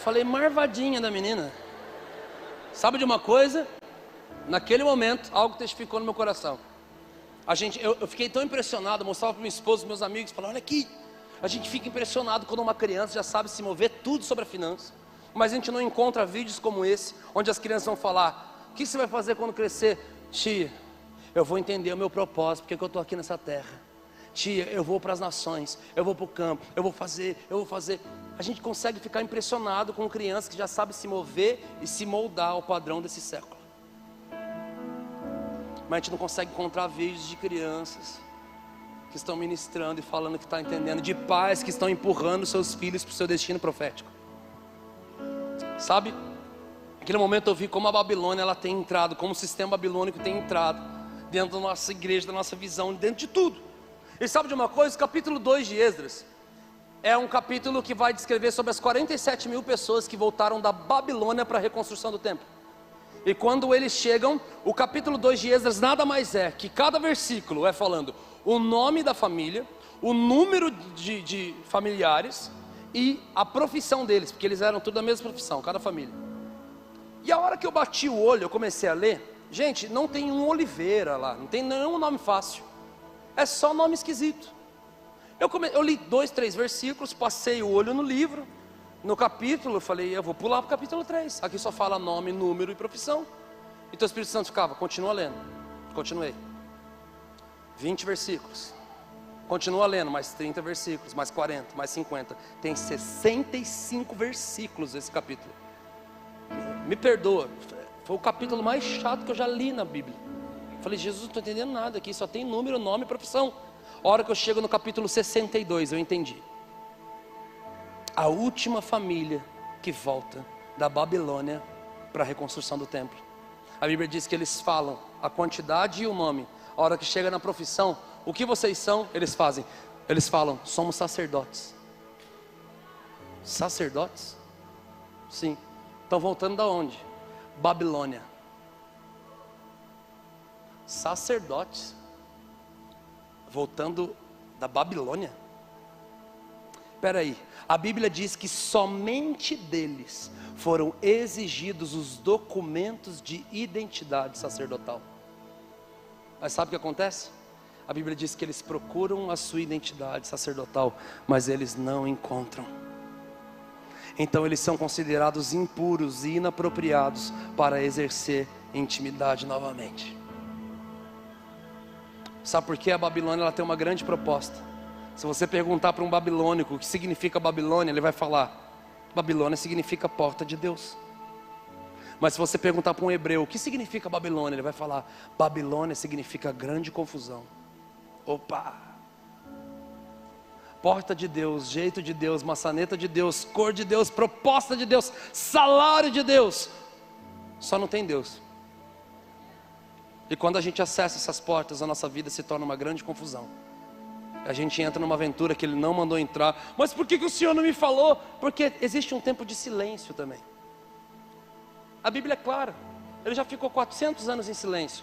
S1: Falei, marvadinha da menina. Sabe de uma coisa? Naquele momento, algo testificou no meu coração. Eu fiquei tão impressionado, mostrava para minha esposa, meus amigos, falava: olha aqui. A gente fica impressionado quando uma criança já sabe se mover tudo sobre a finança, mas a gente não encontra vídeos como esse, onde as crianças vão falar: o que você vai fazer quando crescer? Tia, eu vou entender o meu propósito, porque eu estou aqui nessa terra. Tia, eu vou para as nações, eu vou para o campo, eu vou fazer. A gente consegue ficar impressionado com crianças que já sabem se mover e se moldar ao padrão desse século. Mas a gente não consegue encontrar vídeos de crianças que estão ministrando e falando que está entendendo, de pais que estão empurrando seus filhos para o seu destino profético. Sabe, naquele momento eu vi como a Babilônia ela tem entrado, como o sistema babilônico tem entrado dentro da nossa igreja, da nossa visão, dentro de tudo. E sabe de uma coisa? O capítulo 2 de Esdras é um capítulo que vai descrever sobre as 47 mil pessoas que voltaram da Babilônia para a reconstrução do templo. E quando eles chegam, o capítulo 2 de Esdras nada mais é que cada versículo é falando o nome da família, o número de familiares e a profissão deles, porque eles eram tudo da mesma profissão, cada família. E a hora que eu bati o olho, eu comecei a ler, gente, não tem um Oliveira lá, não tem nenhum nome fácil, é só nome esquisito. Eu li 2, 3 versículos, passei o olho no livro, no capítulo, eu falei, eu vou pular para o capítulo 3, aqui só fala nome, número e profissão. Então o Espírito Santo ficava, continua lendo, continuei, 20 versículos, continua lendo, mais 30 versículos, mais 40, mais 50, tem 65 versículos esse capítulo. Me perdoa, foi o capítulo mais chato que eu já li na Bíblia. Falei, Jesus, não estou entendendo nada aqui, só tem número, nome e profissão. A hora que eu chego no capítulo 62, eu entendi. A última família que volta da Babilônia para a reconstrução do templo. A Bíblia diz que eles falam a quantidade e o nome. A hora que chega na profissão, o que vocês são? Eles falam, somos sacerdotes. Sacerdotes? Sim. Estão voltando da onde? Babilônia. Sacerdotes voltando da Babilônia? Espera aí, a Bíblia diz que somente deles foram exigidos os documentos de identidade sacerdotal. Mas sabe o que acontece? A Bíblia diz que eles procuram a sua identidade sacerdotal, mas eles não encontram. Então eles são considerados impuros e inapropriados para exercer intimidade novamente. Sabe por que a Babilônia ela tem uma grande proposta? Se você perguntar para um babilônico o que significa Babilônia, ele vai falar, Babilônia significa porta de Deus. Mas se você perguntar para um hebreu o que significa Babilônia, ele vai falar, Babilônia significa grande confusão. Opa! Porta de Deus, jeito de Deus, maçaneta de Deus, cor de Deus, proposta de Deus, salário de Deus. Só não tem Deus. E quando a gente acessa essas portas, a nossa vida se torna uma grande confusão. A gente entra numa aventura que Ele não mandou entrar. Mas por que o Senhor não me falou? Porque existe um tempo de silêncio também. A Bíblia é clara. Ele já ficou 400 anos em silêncio.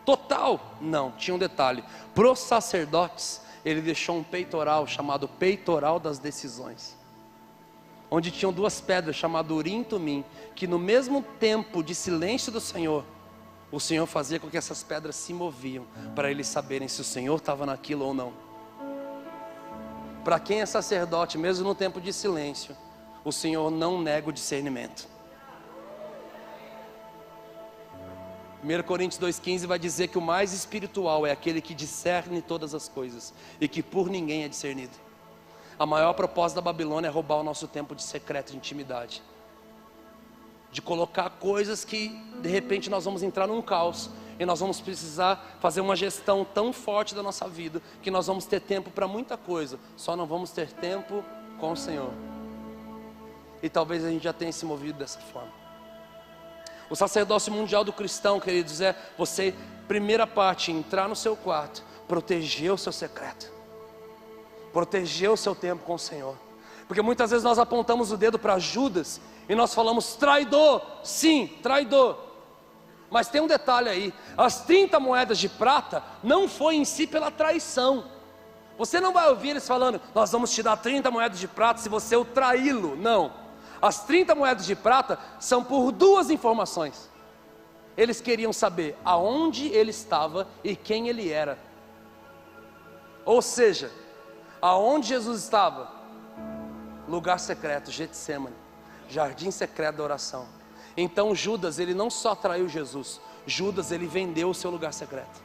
S1: Total? Não, tinha um detalhe. Para os sacerdotes, Ele deixou um peitoral chamado peitoral das decisões. Onde tinham 2 pedras chamadas Urim e Tumim, que no mesmo tempo de silêncio do Senhor, o Senhor fazia com que essas pedras se moviam, para eles saberem se o Senhor estava naquilo ou não. Para quem é sacerdote, mesmo no tempo de silêncio, o Senhor não nega o discernimento. 1 Coríntios 2,15 vai dizer que o mais espiritual é aquele que discerne todas as coisas, e que por ninguém é discernido. A maior proposta da Babilônia é roubar o nosso tempo de secreto, de intimidade. De colocar coisas que de repente nós vamos entrar num caos e nós vamos precisar fazer uma gestão tão forte da nossa vida que nós vamos ter tempo para muita coisa, só não vamos ter tempo com o Senhor. E talvez a gente já tenha se movido dessa forma. O sacerdócio mundial do cristão, queridos, é você, primeira parte, entrar no seu quarto, proteger o seu secreto, proteger o seu tempo com o Senhor. Porque muitas vezes nós apontamos o dedo para Judas e nós falamos traidor, sim, traidor. Mas tem um detalhe aí, as 30 moedas de prata não foi em si pela traição. Você não vai ouvir eles falando, nós vamos te dar 30 moedas de prata se você o traí-lo. Não, as 30 moedas de prata são por 2 informações. Eles queriam saber aonde ele estava e quem ele era. Ou seja, Aonde Jesus estava? Lugar secreto, Getsêmani, jardim secreto da oração. Então Judas, ele não só traiu Jesus, Judas, ele vendeu o seu lugar secreto.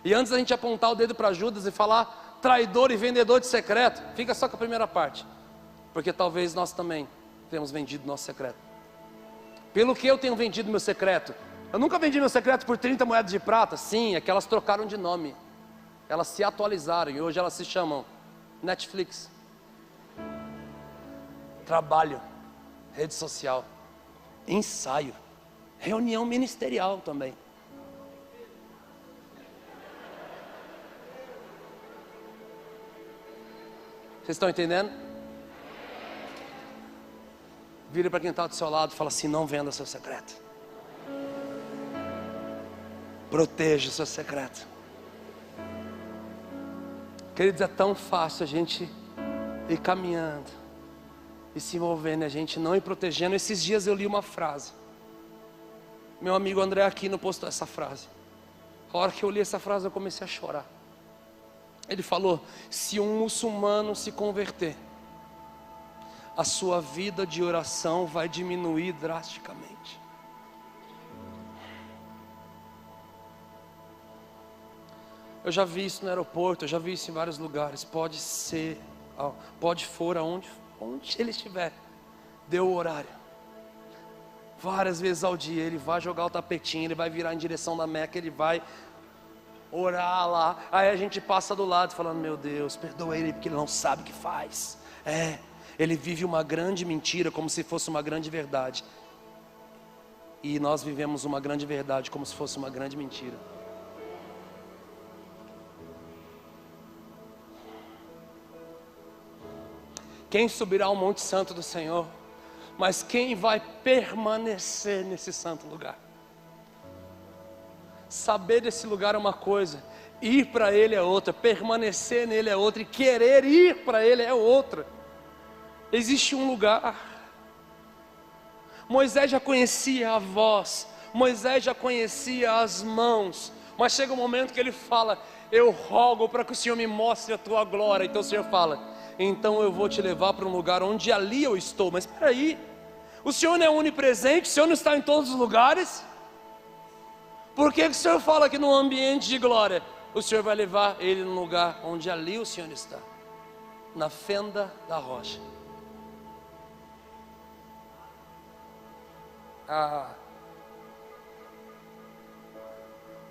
S1: E antes da gente apontar o dedo para Judas e falar traidor e vendedor de secreto, fica só com a primeira parte, porque talvez nós também tenhamos vendido nosso secreto. Pelo que eu tenho vendido meu secreto? Eu nunca vendi meu secreto por 30 moedas de prata. Sim, é que elas trocaram de nome, elas se atualizaram e hoje elas se chamam Netflix, trabalho, rede social, ensaio, reunião ministerial também. Vocês estão entendendo? Vire para quem está do seu lado e fala assim: não venda seu secreto. Proteja o seu secreto. Queridos, é tão fácil a gente ir caminhando e se envolvendo, a gente não ir protegendo. Esses dias eu li uma frase. Meu amigo André Aquino postou essa frase. A hora que eu li essa frase eu comecei a chorar. Ele falou: se um muçulmano se converter, a sua vida de oração vai diminuir drasticamente. Eu já vi isso no aeroporto, eu já vi isso em vários lugares. Pode for aonde ele estiver, deu o horário. Várias vezes ao dia ele vai jogar o tapetinho, ele vai virar em direção da Meca, ele vai orar lá. Aí a gente passa do lado falando: meu Deus, perdoa ele porque ele não sabe o que faz. Ele vive uma grande mentira como se fosse uma grande verdade. E nós vivemos uma grande verdade como se fosse uma grande mentira. Quem subirá ao Monte Santo do Senhor? Mas quem vai permanecer nesse santo lugar? Saber desse lugar é uma coisa, ir para ele é outra, permanecer nele é outra, e querer ir para ele é outra. Existe um lugar. Moisés já conhecia a voz, Moisés já conhecia as mãos, mas chega um momento que ele fala: eu rogo para que o Senhor me mostre a tua glória. Então o Senhor fala: então eu vou te levar para um lugar onde ali eu estou. Mas espera aí, o Senhor não é onipresente, o Senhor não está em todos os lugares? Por que o Senhor fala que no ambiente de glória o Senhor vai levar ele num lugar onde ali o Senhor está? Na fenda da rocha.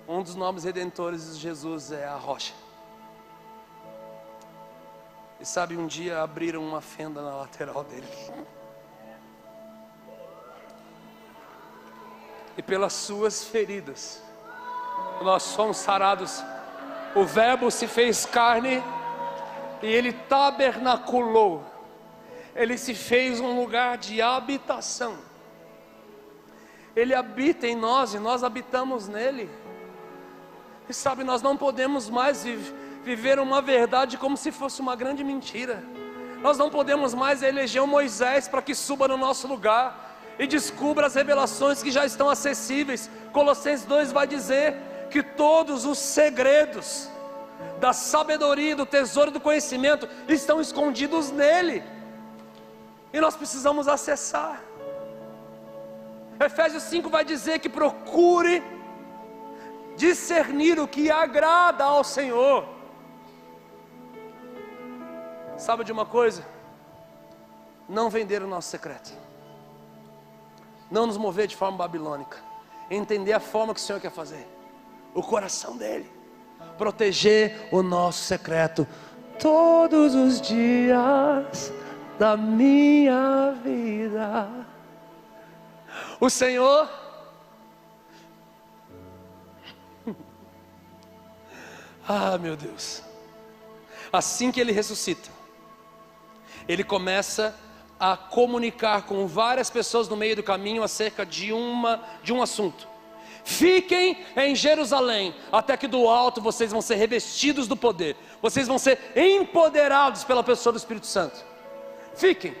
S1: Um dos nomes redentores de Jesus é a rocha. E sabe, um dia abriram uma fenda na lateral dele. E pelas suas feridas nós somos sarados. O Verbo se fez carne e ele tabernaculou. Ele se fez um lugar de habitação. Ele habita em nós e nós habitamos nele. E sabe, nós não podemos mais viver uma verdade como se fosse uma grande mentira. Nós não podemos mais eleger um Moisés para que suba no nosso lugar e descubra as revelações que já estão acessíveis. Colossenses 2 vai dizer que todos os segredos da sabedoria, do tesouro do conhecimento estão escondidos nele, e nós precisamos acessar. Efésios 5 vai dizer que procure discernir o que agrada ao Senhor. Sabe de uma coisa? Não vender o nosso secreto, não nos mover de forma babilônica, entender a forma que o Senhor quer fazer, o coração dele, proteger o nosso secreto todos os dias da minha vida. O Senhor meu Deus, assim que ele ressuscita, ele começa a comunicar com várias pessoas no meio do caminho acerca de um assunto. Fiquem em Jerusalém, até que do alto vocês vão ser revestidos do poder, vocês vão ser empoderados pela pessoa do Espírito Santo. Fiquem.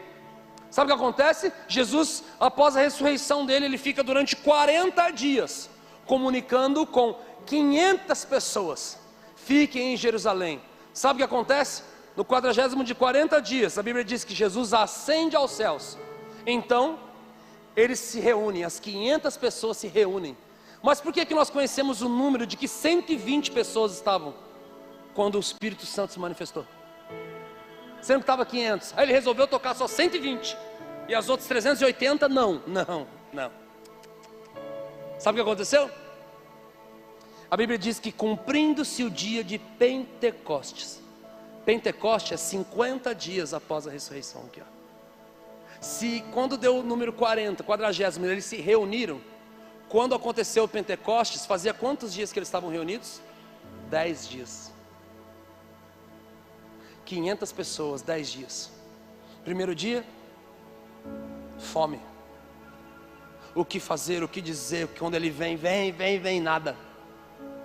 S1: Sabe o que acontece? Jesus, após a ressurreição dele, ele fica durante 40 dias comunicando com 500 pessoas. Fiquem em Jerusalém, Sabe o que acontece? No 40º de 40 dias, a Bíblia diz que Jesus ascende aos céus. Então, eles se reúnem, as 500 pessoas se reúnem. Mas por que nós conhecemos o número de que 120 pessoas estavam quando o Espírito Santo se manifestou? Sendo que estava 500. Aí ele resolveu tocar só 120. E as outras 380 não. Sabe o que aconteceu? A Bíblia diz que cumprindo-se o dia de Pentecostes. Pentecostes é 50 dias após a ressurreição aqui, ó. Se quando deu o número 40º, eles se reuniram. Quando aconteceu o Pentecostes, fazia quantos dias que eles estavam reunidos? 10 dias. 500 pessoas, 10 dias. Primeiro dia, fome. O que fazer, o que dizer, quando ele vem, nada.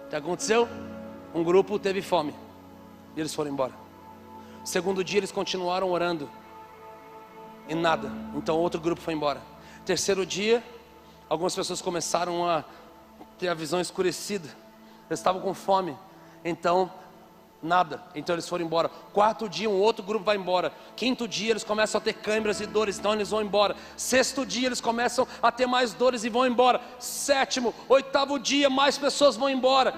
S1: O que aconteceu? Um grupo teve fome e eles foram embora. Segundo dia eles continuaram orando e nada, então outro grupo foi embora. Terceiro dia, algumas pessoas começaram a ter a visão escurecida, eles estavam com fome, então nada, então eles foram embora. Quarto dia, um outro grupo vai embora. Quinto dia, eles começam a ter câimbras e dores, então eles vão embora. Sexto dia, eles começam a ter mais dores e vão embora. Sétimo, oitavo dia, mais pessoas vão embora.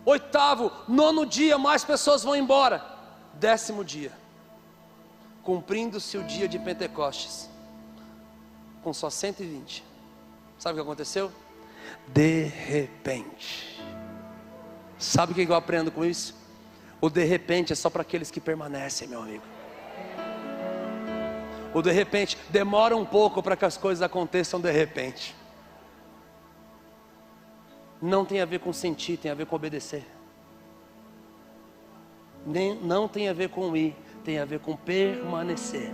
S1: Oitavo, nono dia, mais pessoas vão embora. 10º dia, cumprindo-se o dia de Pentecostes, com só 120. Sabe o que aconteceu? De repente. Sabe o que eu aprendo com isso? O de repente é só para aqueles que permanecem, meu amigo. O de repente demora um pouco para que as coisas aconteçam de repente. Não tem a ver com sentir, tem a ver com obedecer. Não tem a ver com ir, tem a ver com permanecer.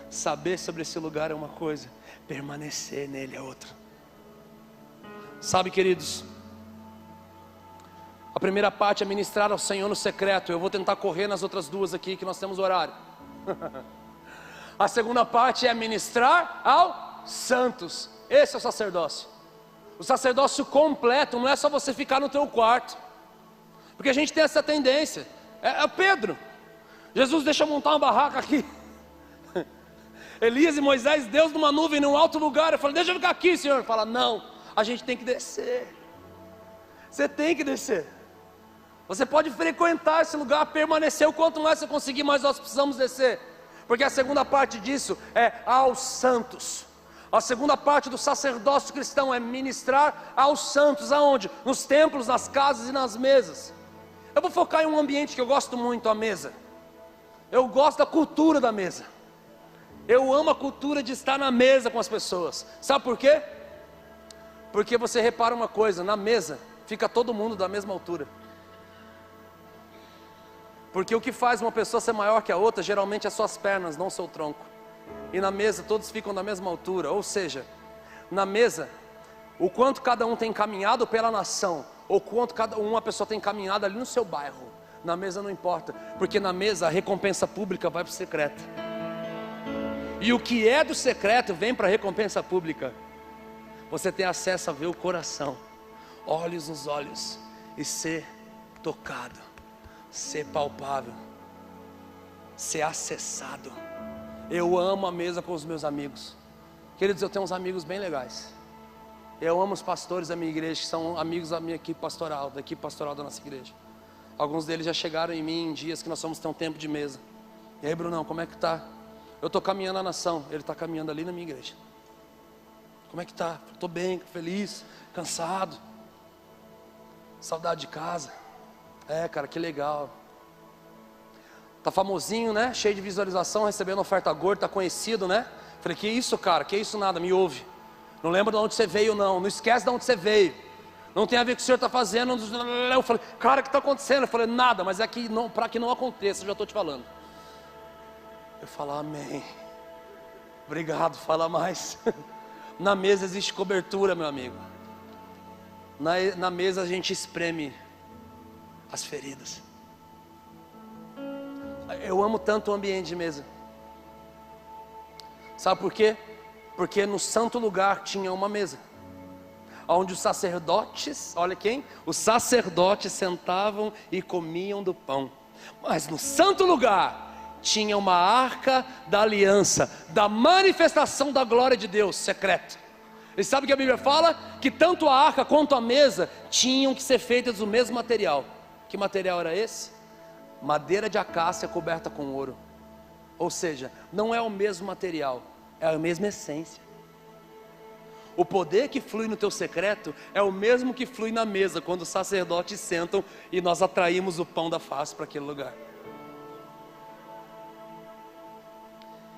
S1: Saber sobre esse lugar é uma coisa, permanecer nele é outra. Sabe, queridos, a primeira parte é ministrar ao Senhor no secreto. Eu vou tentar correr nas outras duas aqui, que nós temos horário. A segunda parte é ministrar aos santos. Esse é o sacerdócio. O sacerdócio completo não é só você ficar no teu quarto. Porque a gente tem essa tendência. É Pedro. Jesus deixa eu montar uma barraca aqui. Elias e Moisés, Deus numa nuvem, num alto lugar. Eu falei, deixa eu ficar aqui, Senhor. Ele fala, não, a gente tem que descer. Você tem que descer. Você pode frequentar esse lugar, permanecer o quanto mais você conseguir, mas nós precisamos descer. Porque a segunda parte disso é aos santos. A segunda parte do sacerdócio cristão é ministrar aos santos. Aonde? Nos templos, nas casas e nas mesas. Eu vou focar em um ambiente que eu gosto muito, a mesa. Eu gosto da cultura da mesa. Eu amo a cultura de estar na mesa com as pessoas. Sabe por quê? Porque você repara uma coisa, na mesa fica todo mundo da mesma altura. Porque o que faz uma pessoa ser maior que a outra geralmente é suas pernas, não seu tronco. E na mesa todos ficam da mesma altura. Ou seja, na mesa, o quanto cada um tem caminhado pela nação, ou quanto cada uma pessoa tem caminhado ali no seu bairro, na mesa não importa. Porque na mesa a recompensa pública vai para o secreto. E o que é do secreto vem para a recompensa pública. Você tem acesso a ver o coração, olhos nos olhos, e ser tocado, ser palpável, ser acessado. Eu amo a mesa com os meus amigos. Queridos, eu tenho uns amigos bem legais. Eu amo os pastores da minha igreja, que são amigos da minha equipe pastoral, da equipe pastoral da nossa igreja. Alguns deles já chegaram em mim em dias que nós vamos ter um tempo de mesa. E aí, Brunão, como é que tá? Eu estou caminhando a nação, ele está caminhando ali na minha igreja. Como é que tá? Estou bem, feliz, cansado, saudade de casa. É, cara, que legal. Tá famosinho, né? Cheio de visualização, recebendo oferta gorda, tá conhecido, né? Falei, que isso, cara? Que isso nada, me ouve. Não lembra de onde você veio, não. Não esquece de onde você veio. Não tem a ver com o que o senhor está fazendo. Eu falei, cara, o que está acontecendo? Eu falei, nada, mas é que não, para que não aconteça, eu já estou te falando. Eu falo, amém. Obrigado, fala mais. Na mesa existe cobertura, meu amigo. Na mesa a gente espreme as feridas. Eu amo tanto o ambiente de mesa. Sabe por quê? Porque no santo lugar tinha uma mesa. onde os sacerdotes, olha quem? Os sacerdotes sentavam e comiam do pão. Mas no santo lugar tinha uma arca da aliança, da manifestação da glória de Deus, secreta. E sabe o que a Bíblia fala? Que tanto a arca quanto a mesa tinham que ser feitas do mesmo material. Que material era esse? Madeira de acácia coberta com ouro. Ou seja, não é o mesmo material, é a mesma essência. O poder que flui no teu secreto é o mesmo que flui na mesa, quando os sacerdotes sentam e nós atraímos o pão da face para aquele lugar.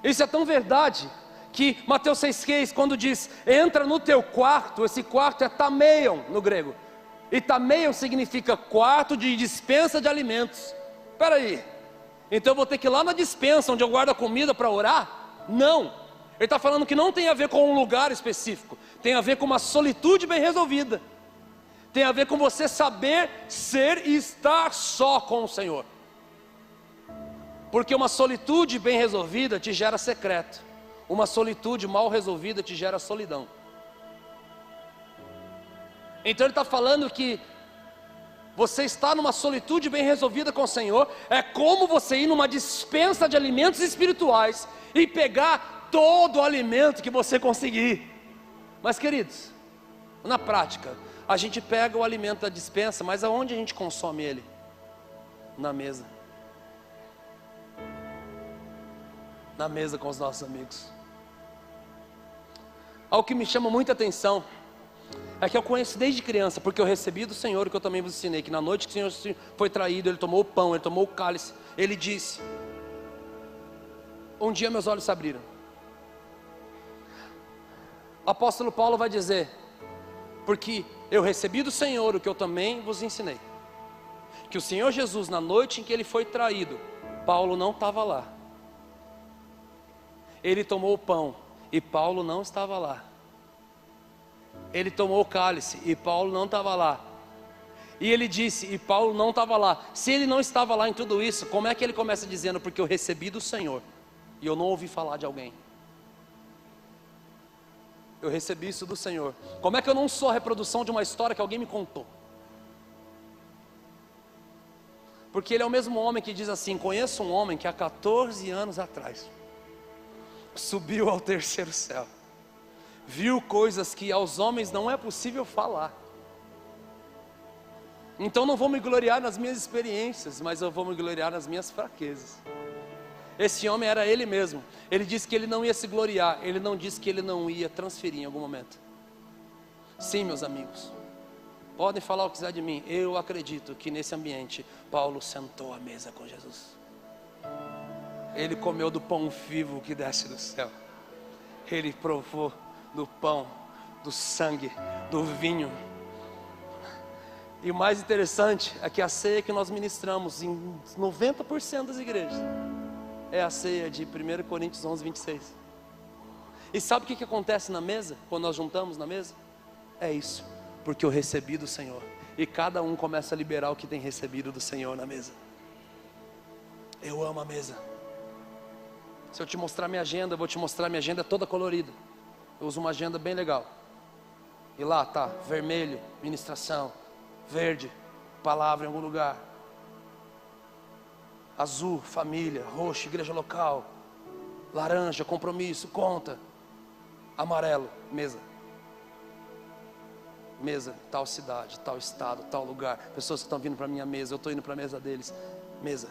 S1: Isso é tão verdade que Mateus 6,6, quando diz, entra no teu quarto, esse quarto é tameion no grego. E tameion significa quarto de dispensa de alimentos. Espera aí, então eu vou ter que ir lá na dispensa, onde eu guardo a comida para orar? Não. Ele está falando que não tem a ver com um lugar específico, tem a ver com uma solitude bem resolvida, tem a ver com você saber ser e estar só com o Senhor, porque uma solitude bem resolvida te gera secreto, uma solitude mal resolvida te gera solidão. Então ele está falando que você está numa solitude bem resolvida com o Senhor, é como você ir numa dispensa de alimentos espirituais e pegar todo o alimento que você conseguir. Mas queridos, na prática, a gente pega o alimento da dispensa, mas aonde a gente consome ele? Na mesa. Na mesa com os nossos amigos. Algo que me chama muita atenção é que eu conheço desde criança, porque eu recebi do Senhor o que eu também vos ensinei, que na noite que o Senhor foi traído, Ele tomou o pão, Ele tomou o cálice, Ele disse, um dia meus olhos se abriram. O apóstolo Paulo vai dizer, porque eu recebi do Senhor o que eu também vos ensinei, que o Senhor Jesus, na noite em que Ele foi traído, Paulo não estava lá, Ele tomou o pão, e Paulo não estava lá. Ele tomou o cálice, e Paulo não estava lá. E ele disse, e Paulo não estava lá. Se ele não estava lá em tudo isso, como é que ele começa dizendo, porque eu recebi do Senhor, e eu não ouvi falar de alguém? Eu recebi isso do Senhor. Como é que eu não sou a reprodução de uma história que alguém me contou? Porque ele é o mesmo homem que diz assim, conheço um homem que há 14 anos atrás subiu ao terceiro céu, viu coisas que aos homens não é possível falar. Então não vou me gloriar nas minhas experiências, mas eu vou me gloriar nas minhas fraquezas. Esse homem era ele mesmo. Ele disse que ele não ia se gloriar, ele não disse que ele não ia transferir em algum momento. Sim, meus amigos, podem falar o que quiser de mim, eu acredito que nesse ambiente Paulo sentou à mesa com Jesus. Ele comeu do pão vivo que desce do céu, ele provou do pão, do sangue, do vinho. E o mais interessante é que a ceia que nós ministramos em 90% das igrejas é a ceia de 1 Coríntios 11, 26. E sabe o que acontece na mesa, quando nós juntamos na mesa? É isso, porque eu recebi do Senhor, e cada um começa a liberar o que tem recebido do Senhor na mesa. Eu amo a mesa. Se eu te mostrar minha agenda, eu vou te mostrar minha agenda toda colorida. Eu uso uma agenda bem legal. E lá tá, vermelho, ministração. Verde, palavra em algum lugar. Azul, família. Roxo, igreja local. Laranja, compromisso, conta. Amarelo, mesa. Mesa, tal cidade, tal estado, tal lugar. Pessoas que estão vindo para a minha mesa, eu estou indo para a mesa deles. Mesa.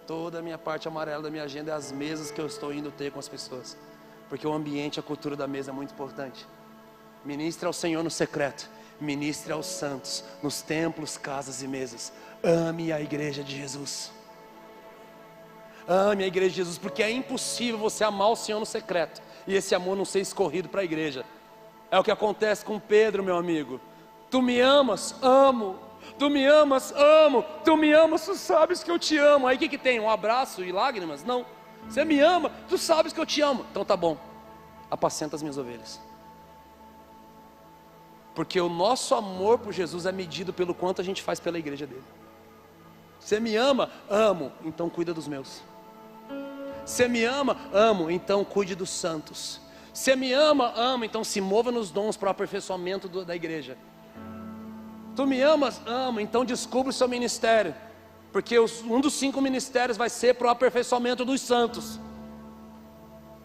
S1: Toda a minha parte amarela da minha agenda é as mesas que eu estou indo ter com as pessoas. Porque o ambiente, a cultura da mesa é muito importante. Ministre ao Senhor no secreto. Ministre aos santos nos templos, casas e mesas. Ame a igreja de Jesus. Ame a igreja de Jesus, porque é impossível você amar o Senhor no secreto e esse amor não ser escorrido para a igreja. É o que acontece com Pedro, meu amigo. Tu me amas? Amo. Tu me amas? Amo. Tu me amas? Tu sabes que eu te amo. Aí o que tem? Um abraço e lágrimas? Não. Você me ama? Tu sabes que eu te amo. Então tá bom. Apacenta as minhas ovelhas. Porque o nosso amor por Jesus é medido pelo quanto a gente faz pela igreja dele. Você me ama? Amo. Então cuida dos meus. Você me ama? Amo. Então cuide dos santos. Você me ama? Ama, então se mova nos dons para o aperfeiçoamento da igreja. Tu me amas? Amo, então descubra o seu ministério, porque um dos 5 ministérios vai ser para o aperfeiçoamento dos santos.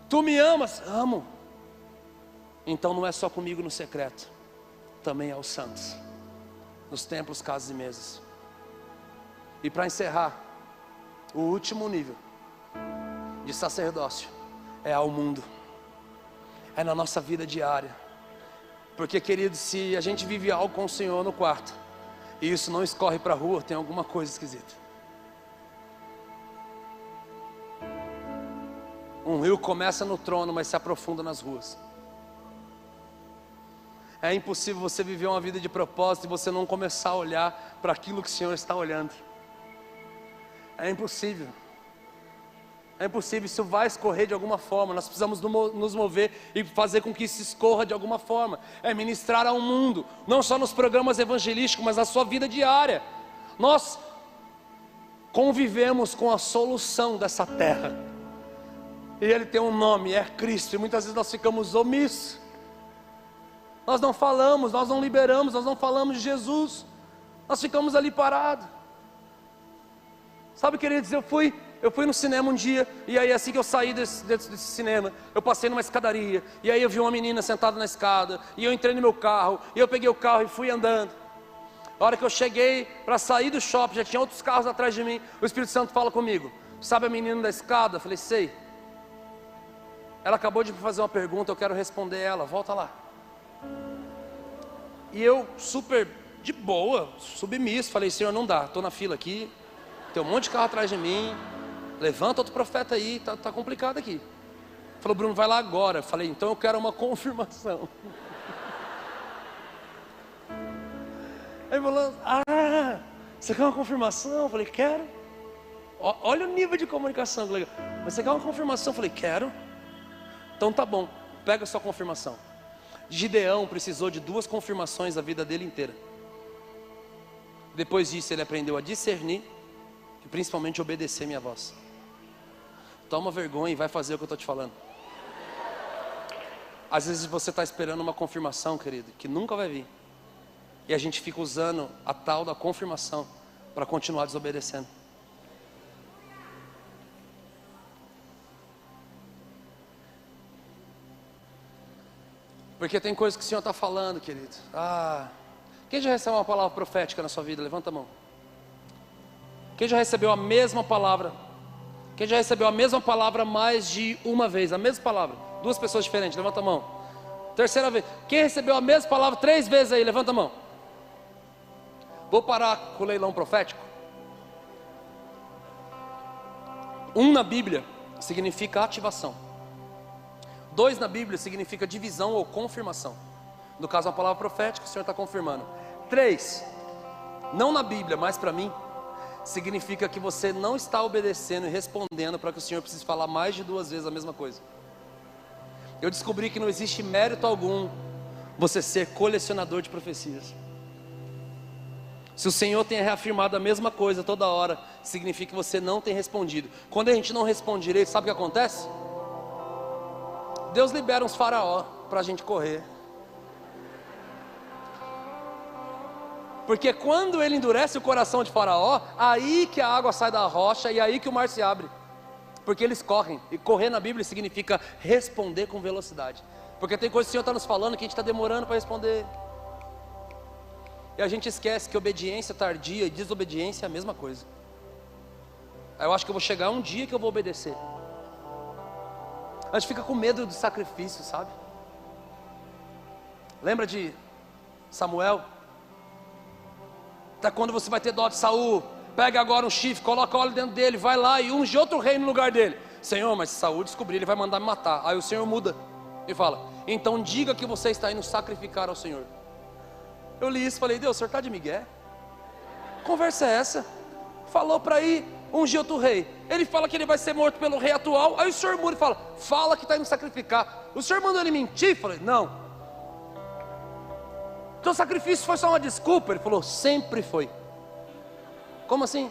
S1: Tu me amas? Amo. Então não é só comigo no secreto, também é os santos, nos templos, casas e mesas. E para encerrar, o último nível de sacerdócio é ao mundo, é na nossa vida diária. Porque, querido, se a gente vive algo com o Senhor no quarto e isso não escorre para a rua, tem alguma coisa esquisita. Um rio começa no trono, mas se aprofunda nas ruas. É impossível você viver uma vida de propósito e você não começar a olhar para aquilo que o Senhor está olhando. É impossível. É impossível, isso vai escorrer de alguma forma. Nós precisamos nos mover e fazer com que isso escorra de alguma forma. É ministrar ao mundo, não só nos programas evangelísticos, mas na sua vida diária. Nós convivemos com a solução dessa terra, e Ele tem um nome, é Cristo. E muitas vezes nós ficamos omissos. Nós não falamos, nós não liberamos, nós não falamos de Jesus. Nós ficamos ali parados. Sabe, queridos, eu fui no cinema um dia, e aí assim que eu saí desse cinema, eu passei numa escadaria, e aí eu vi uma menina sentada na escada, e eu entrei no meu carro, e eu peguei o carro e fui andando. A hora que eu cheguei para sair do shopping, já tinha outros carros atrás de mim, o Espírito Santo fala comigo: sabe a menina da escada? Eu falei: sei. Ela acabou de me fazer uma pergunta, eu quero responder ela, volta lá. E eu, super de boa, submisso, falei: Senhor, não dá, estou na fila aqui, tem um monte de carro atrás de mim, levanta outro profeta aí, tá complicado aqui. Falou: Bruno, vai lá agora. Eu falei: então eu quero uma confirmação. Aí falou: ah, você quer uma confirmação? Eu falei: quero. Olha o nível de comunicação que legal. Mas você quer uma confirmação? Eu falei: quero. Então tá bom, pega a sua confirmação. Gideão precisou de 2 confirmações a vida dele inteira. Depois disso ele aprendeu a discernir e principalmente obedecer minha voz. Toma vergonha e vai fazer o que eu estou te falando. Às vezes você está esperando uma confirmação, querido, que nunca vai vir, e a gente fica usando a tal da confirmação para continuar desobedecendo. Porque tem coisas que o Senhor está falando, querido. Quem já recebeu uma palavra profética na sua vida? Levanta a mão. Quem já recebeu a mesma palavra? Quem já recebeu a mesma palavra mais de uma vez? A mesma palavra, 2 pessoas diferentes, levanta a mão. Terceira vez. Quem recebeu a mesma palavra 3 vezes aí? Levanta a mão. Vou parar com o leilão profético. 1 na Bíblia significa ativação. 2 na Bíblia significa divisão ou confirmação. No caso, a palavra profética, o Senhor está confirmando. 3, não na Bíblia, mas para mim, significa que você não está obedecendo e respondendo para que o Senhor precise falar mais de 2 vezes a mesma coisa. Eu descobri que não existe mérito algum você ser colecionador de profecias. Se o Senhor tem reafirmado a mesma coisa toda hora, significa que você não tem respondido. Quando a gente não responde direito, sabe o que acontece? Deus libera uns faraó para a gente correr. Porque quando Ele endurece o coração de faraó, aí que a água sai da rocha e aí que o mar se abre. Porque eles correm, e correr na Bíblia significa responder com velocidade. Porque tem coisas que o Senhor está nos falando que a gente está demorando para responder. E a gente esquece que obediência tardia e desobediência é a mesma coisa. Aí eu acho que eu vou chegar um dia que eu vou obedecer. A gente fica com medo do sacrifício, sabe? Lembra de Samuel? Até quando você vai ter dó de Saul? Pega agora um chifre, coloca óleo dentro dele, vai lá e unge outro rei no lugar dele. Senhor, mas se Saul descobrir, ele vai mandar me matar. Aí o Senhor muda e fala: então diga que você está indo sacrificar ao Senhor. Eu li isso e falei: Deus, o Senhor está de migué? Conversa é essa? Falou para ir ungir outro rei, ele fala que ele vai ser morto pelo rei atual. Aí o Senhor muda e fala: fala que está indo sacrificar. O Senhor mandou ele mentir? Eu falei: não. Então o sacrifício foi só uma desculpa? Ele falou: sempre foi. Como assim?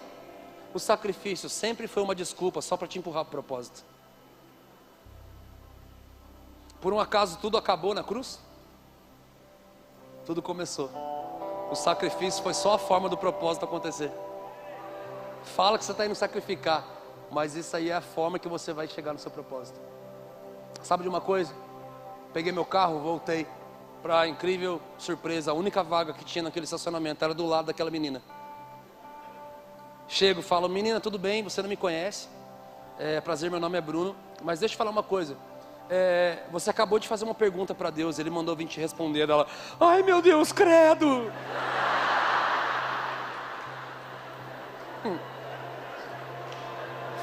S1: O sacrifício sempre foi uma desculpa só para te empurrar para o propósito. Por um acaso tudo acabou na cruz? Tudo começou. O sacrifício foi só a forma do propósito acontecer. Fala que você está indo sacrificar, mas isso aí é a forma que você vai chegar no seu propósito. Sabe de uma coisa? Peguei meu carro, voltei. Para incrível surpresa, a única vaga que tinha naquele estacionamento era do lado daquela menina. Chego, falo: menina, tudo bem? Você não me conhece? Prazer, meu nome é Bruno. Mas deixa eu falar uma coisa. Você acabou de fazer uma pergunta para Deus, Ele mandou vir te responder. Ela: ai meu Deus, credo.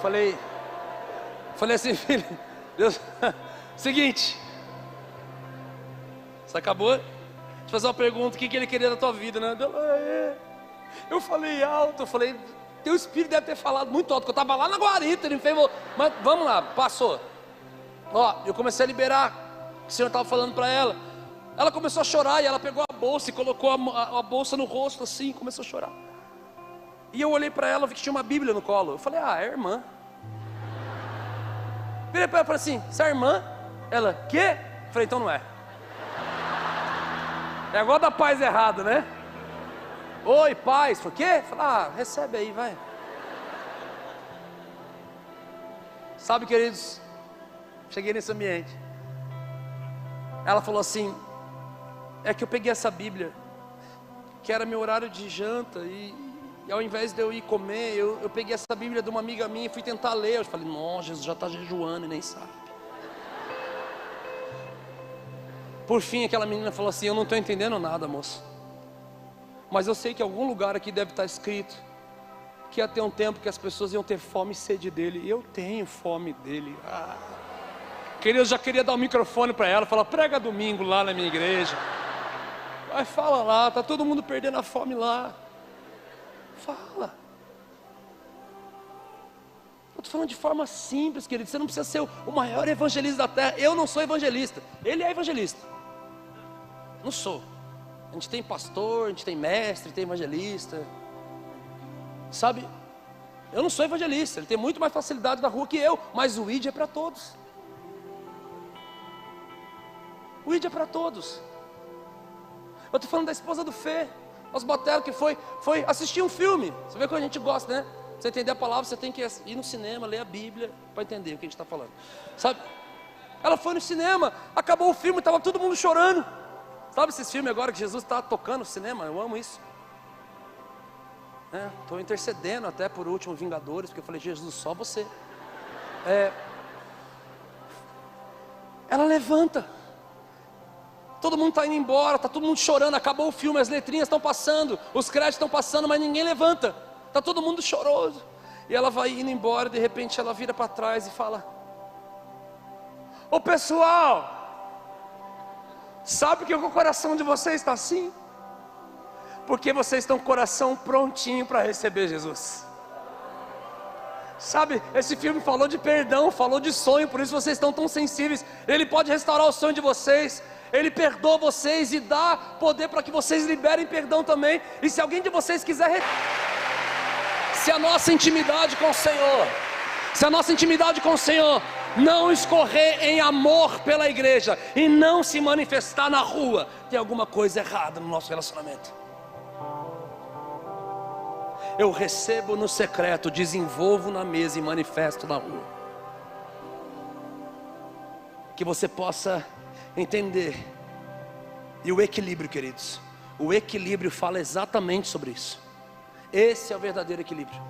S1: Falei assim: filho, Deus, seguinte, você acabou de fazer uma pergunta, o que Ele queria da tua vida, né? Eu falei alto, eu falei, teu espírito deve ter falado muito alto, porque eu estava lá na guarita, ele fez, mas vamos lá, passou. Ó, eu comecei a liberar o que o Senhor estava falando para ela. Ela começou a chorar e ela pegou a bolsa e colocou a bolsa no rosto assim, começou a chorar. E eu olhei para ela, vi que tinha uma Bíblia no colo. Eu falei: é irmã. Virei para ela e falei assim: você é irmã? Ela: quê? Eu falei: então não é. É igual da paz errado, né? Oi, paz. Falei: quê? Eu falei: recebe aí, vai. Sabe, queridos, cheguei nesse ambiente. Ela falou assim: é que eu peguei essa Bíblia, que era meu horário de janta, e ao invés de eu ir comer, eu peguei essa Bíblia de uma amiga minha e fui tentar ler. Eu falei: nossa, Jesus já está jejuando e nem sabe. Por fim, aquela menina falou assim: eu não estou entendendo nada, moço, mas eu sei que em algum lugar aqui deve estar escrito que ia ter um tempo que as pessoas iam ter fome e sede dele. E eu tenho fome dele. Eu já queria dar o microfone para ela, falar: prega domingo lá na minha igreja. Vai, fala lá, tá todo mundo perdendo a fome lá. Fala. Eu estou falando de forma simples, querido. Você não precisa ser o maior evangelista da terra. Eu não sou evangelista, ele é evangelista. Não sou. A gente tem pastor, a gente tem mestre, tem evangelista. Sabe, eu não sou evangelista. Ele tem muito mais facilidade na rua que eu. Mas o ID é para todos. O ID é para todos. Eu estou falando da esposa do Fê, Osbotello, que foi assistir um filme. Você vê que a gente gosta, né? Pra você entender a palavra, você tem que ir no cinema, ler a Bíblia, para entender o que a gente está falando. Sabe? Ela foi no cinema, acabou o filme, estava todo mundo chorando. Sabe esses filmes agora que Jesus está tocando no cinema? Eu amo isso. Estou intercedendo até por último Vingadores, porque eu falei: Jesus, só você. Ela levanta. Todo mundo está indo embora, está todo mundo chorando, acabou o filme, as letrinhas estão passando, os créditos estão passando, mas ninguém levanta. Está todo mundo choroso. E ela vai indo embora, de repente ela vira para trás e fala: ô pessoal, sabe que o coração de vocês está assim? Porque vocês estão com o coração prontinho para receber Jesus. Sabe, esse filme falou de perdão, falou de sonho, por isso vocês estão tão sensíveis. Ele pode restaurar o sonho de vocês. Ele perdoa vocês e dá poder para que vocês liberem perdão também. E se alguém de vocês quiser, se a nossa intimidade com o Senhor, não escorrer em amor pela igreja e não se manifestar na rua, tem alguma coisa errada no nosso relacionamento. Eu recebo no secreto, desenvolvo na mesa e manifesto na rua. Que você possa entender. E o equilíbrio, queridos, o equilíbrio fala exatamente sobre isso. Esse é o verdadeiro equilíbrio.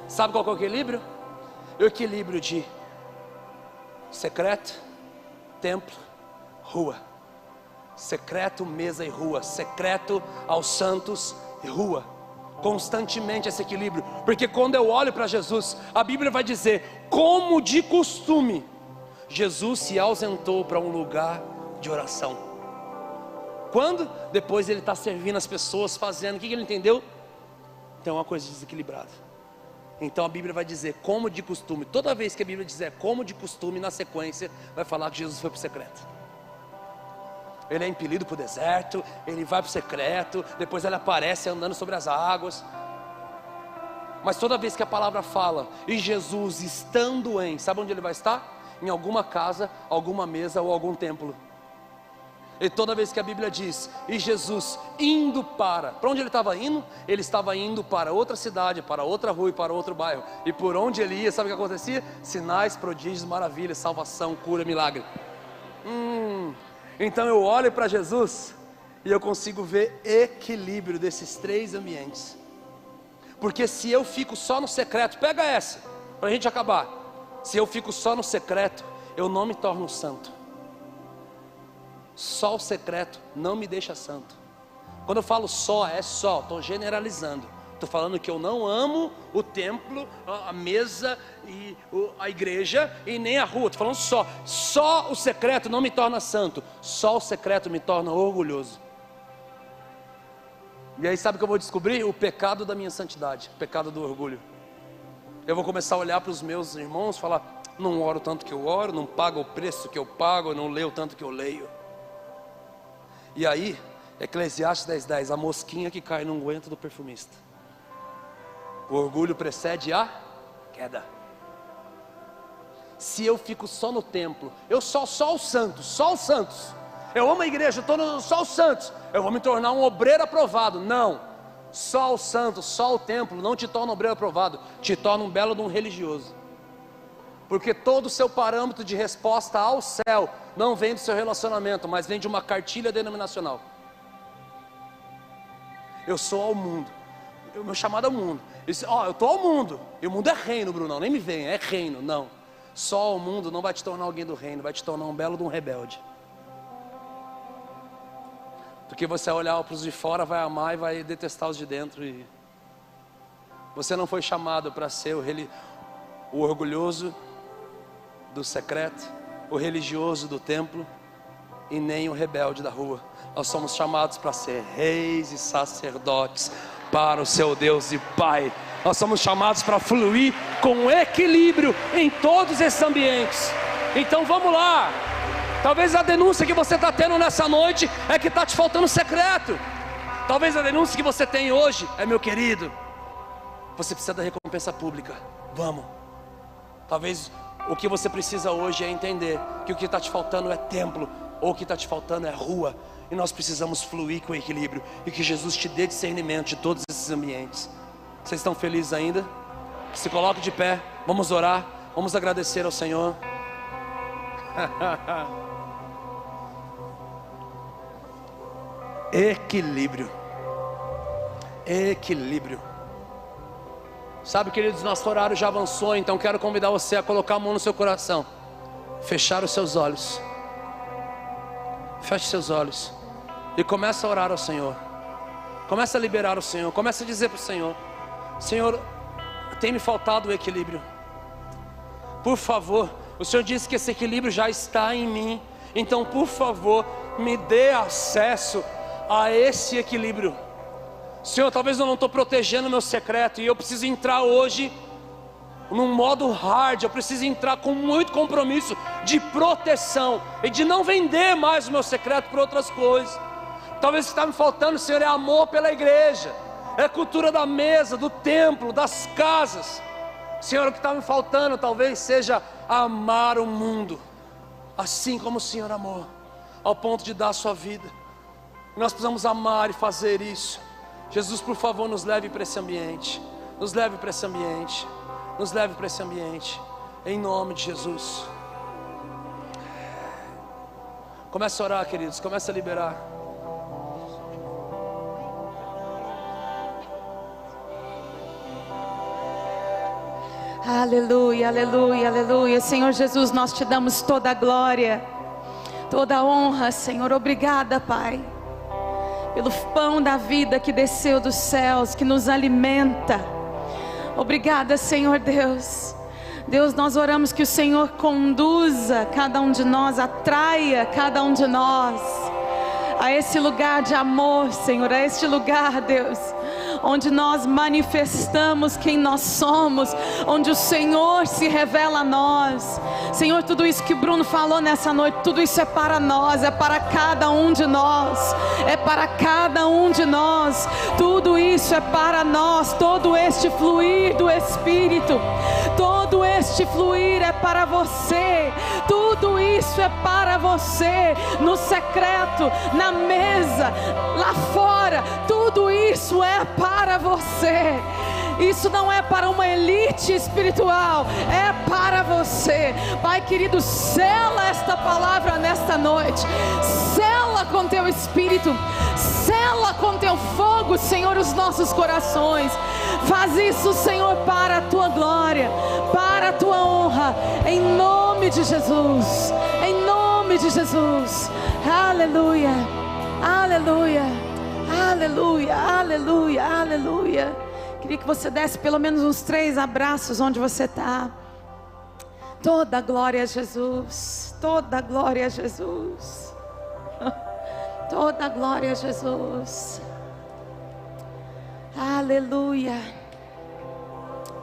S1: Sabe qual é o equilíbrio? O equilíbrio de secreto, templo, rua. Secreto, mesa e rua. Secreto aos santos e rua. Constantemente esse equilíbrio. Porque quando eu olho para Jesus, a Bíblia vai dizer: como de costume, Jesus se ausentou para um lugar de oração. Quando? Depois ele está servindo as pessoas, fazendo. O que ele entendeu? Tem uma coisa desequilibrada. Então a Bíblia vai dizer como de costume. Toda vez que a Bíblia dizer como de costume, na sequência vai falar que Jesus foi para o secreto. Ele é impelido para o deserto, ele vai para o secreto, depois ele aparece andando sobre as águas. Mas toda vez que a palavra fala, e Jesus estando em, sabe onde ele vai estar? em alguma casa, alguma mesa ou algum templo. E toda vez que a Bíblia diz, e Jesus indo para onde ele estava indo? Ele estava indo para outra cidade, para outra rua e para outro bairro. E por onde ele ia, sabe o que acontecia? Sinais, prodígios, maravilhas, salvação, cura, milagre. Então eu olho para Jesus e eu consigo ver equilíbrio desses três ambientes. Porque se eu fico só no secreto, pega essa, para a gente acabar. Se eu fico só no secreto, eu não me torno santo. Só o secreto não me deixa santo. Quando eu falo só, é só, estou generalizando. Estou falando que eu não amo o templo, a mesa, e a igreja e nem a rua. Estou falando só. Só o secreto não me torna santo. Só o secreto me torna orgulhoso. E aí sabe o que eu vou descobrir? O pecado da minha santidade, o pecado do orgulho. Eu vou começar a olhar para os meus irmãos e falar, não oro tanto que eu oro, não pago o preço que eu pago, não leio tanto que eu leio. E aí, Eclesiastes 10:10, a mosquinha que cai no unguento do perfumista. O orgulho precede a queda. Se eu fico só no templo, eu só os santos. Eu amo a igreja, estou só os santos. Eu vou me tornar um obreiro aprovado. Não, só os santos, só o templo não te torna um obreiro aprovado, te torna um belo de um religioso. Porque todo o seu parâmetro de resposta ao céu não vem do seu relacionamento, mas vem de uma cartilha denominacional. Eu sou ao mundo, o meu chamado é ao mundo. Eu estou ao mundo, e o mundo é reino, Brunão, nem me venha, é reino, não. Só o mundo não vai te tornar alguém do reino, vai te tornar um belo de um rebelde. Porque você vai olhar para os de fora, vai amar e vai detestar os de dentro. E você não foi chamado para ser o orgulhoso do secreto, o religioso do templo, e nem o rebelde da rua. Nós somos chamados para ser reis e sacerdotes para o seu Deus e Pai. Nós somos chamados para fluir com equilíbrio em todos esses ambientes. Então vamos lá. Talvez a denúncia que você está tendo nessa noite é que está te faltando secreto. Talvez a denúncia que você tem hoje é, meu querido, você precisa da recompensa pública. Vamos. Talvez o que você precisa hoje é entender que o que está te faltando é templo, ou o que está te faltando é rua. E nós precisamos fluir com equilíbrio, e que Jesus te dê discernimento de todos esses ambientes. Vocês estão felizes ainda? Se coloque de pé, vamos orar, vamos agradecer ao Senhor. Equilíbrio. Equilíbrio. Sabe, queridos, nosso horário já avançou, então quero convidar você a colocar a mão no seu coração, fechar os seus olhos. Feche seus olhos e começa a orar ao Senhor. Começa a liberar o Senhor. Começa a dizer para o Senhor: Senhor, tem me faltado o equilíbrio. Por favor, o Senhor disse que esse equilíbrio já está em mim. Então, por favor, me dê acesso a esse equilíbrio. Senhor, talvez eu não estou protegendo o meu secreto, e eu preciso entrar hoje num modo hard. Eu preciso entrar com muito compromisso de proteção e de não vender mais o meu secreto por outras coisas. Talvez o que está me faltando, Senhor, é amor pela igreja, é cultura da mesa, do templo, das casas. Senhor, o que está me faltando talvez seja amar o mundo assim como o Senhor amou, ao ponto de dar a sua vida. Nós precisamos amar e fazer isso. Jesus, por favor, nos leve para esse ambiente. Nos leve para esse ambiente. Nos leve para esse ambiente. Em nome de Jesus. Comece a orar, queridos. Comece a liberar.
S2: Aleluia, aleluia, aleluia. Senhor Jesus, nós te damos toda a glória, toda a honra, Senhor. Obrigada, Pai, pelo pão da vida que desceu dos céus, que nos alimenta. Obrigada, Senhor Deus. Deus, nós oramos que o Senhor conduza cada um de nós, atraia cada um de nós a esse lugar de amor, Senhor, a este lugar, Deus, onde nós manifestamos quem nós somos, onde o Senhor se revela a nós. Senhor, tudo isso que Bruno falou nessa noite, tudo isso é para nós, é para cada um de nós, é para cada um de nós, tudo isso é para nós. Todo este fluir do Espírito, todo este fluir é para você, tudo isso é para você, no secreto, na mesa, lá fora, tudo isso é para você. Isso não é para uma elite espiritual, é para você. Pai querido, sela esta palavra nesta noite, sela com teu Espírito, sela com teu fogo, Senhor, os nossos corações. Faz isso, Senhor, para a tua glória, para a tua honra, em nome de Jesus, em nome de Jesus. Aleluia, aleluia, aleluia, aleluia, aleluia. Queria que você desse pelo menos uns 3 abraços onde você está. Toda glória a Jesus, toda glória a Jesus, toda glória a Jesus. Aleluia,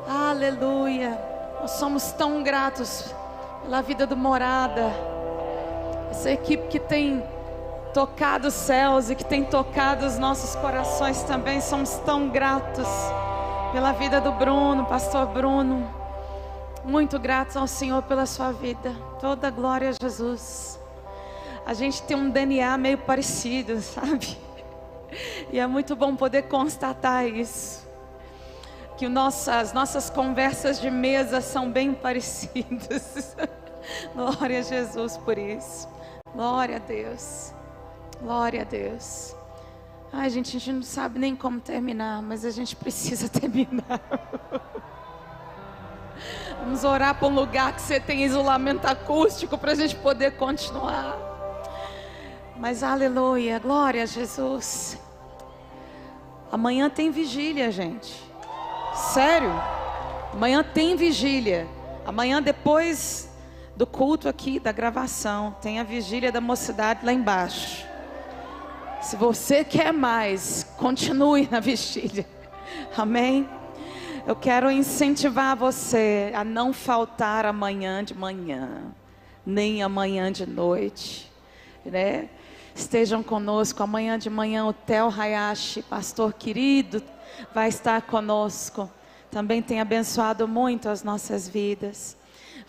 S2: aleluia. Nós somos tão gratos pela vida do Morada, essa equipe que tem tocado os céus e que tem tocado os nossos corações também. Somos tão gratos pela vida do Bruno, pastor Bruno, muito gratos ao Senhor pela sua vida. Toda glória a Jesus. A gente tem um DNA meio parecido, sabe? E é muito bom poder constatar isso, que as nossas conversas de mesa são bem parecidas. Glória a Jesus por isso. Glória a Deus. Glória a Deus. Ai, gente, a gente não sabe nem como terminar, mas a gente precisa terminar. Vamos orar para um lugar que você tem isolamento acústico, para a gente poder continuar. Mas aleluia, glória a Jesus. Amanhã tem vigília, gente. Sério, amanhã tem vigília. Amanhã, depois do culto aqui, da gravação, tem a vigília da mocidade lá embaixo. Se você quer mais, continue na vigília. Amém? Eu quero incentivar você a não faltar amanhã de manhã, nem amanhã de noite, né? Estejam conosco amanhã de manhã. O Theo Hayashi, pastor querido, vai estar conosco. Também tem abençoado muito as nossas vidas.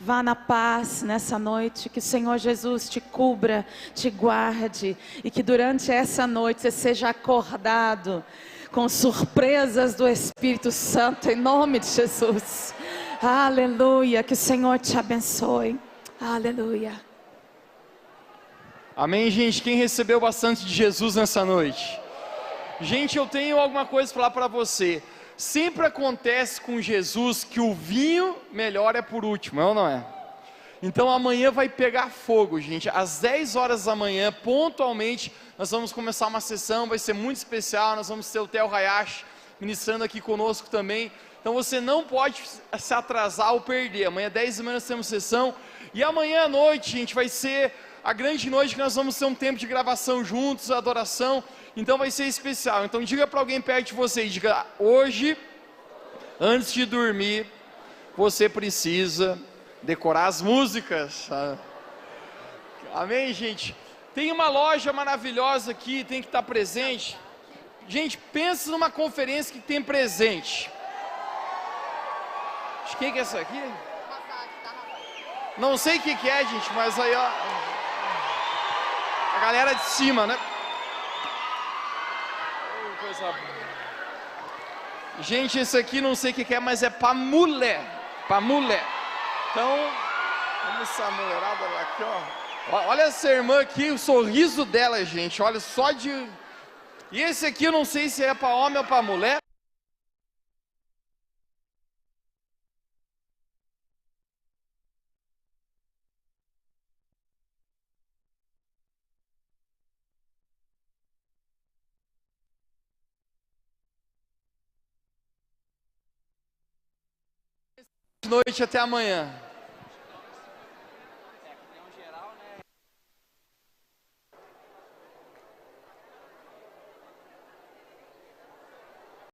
S2: Vá na paz nessa noite, que o Senhor Jesus te cubra, te guarde, e que durante essa noite você seja acordado com surpresas do Espírito Santo, em nome de Jesus. Aleluia, que o Senhor te abençoe. Aleluia.
S3: Amém, gente? Quem recebeu bastante de Jesus nessa noite? Gente, eu tenho alguma coisa para falar para você. Sempre acontece com Jesus que o vinho melhor é por último, é ou não é? Então amanhã vai pegar fogo, gente. Às 10 horas da manhã, pontualmente, nós vamos começar uma sessão, vai ser muito especial. Nós vamos ter o Theo Hayashi ministrando aqui conosco também. Então você não pode se atrasar ou perder. Amanhã, 10 da manhã, nós temos sessão. E amanhã à noite, gente, vai ser a grande noite que nós vamos ter um tempo de gravação juntos, adoração. Então vai ser especial. Então diga para alguém perto de você, diga: hoje, antes de dormir, você precisa decorar as músicas. Amém, gente? Tem uma loja maravilhosa aqui, tem que estar presente. Gente, pensa numa conferência que tem presente. De quem que é essa aqui? Não sei o que é, gente, mas aí, ó, a galera de cima, né? Gente, esse aqui não sei o que é, mas é pra mulher. Pra mulher. Então, vamos essa mulherada lá aqui, ó. Olha essa irmã aqui, o sorriso dela, gente. Olha só de. E esse aqui eu não sei se é pra homem ou pra mulher. Noite, até amanhã.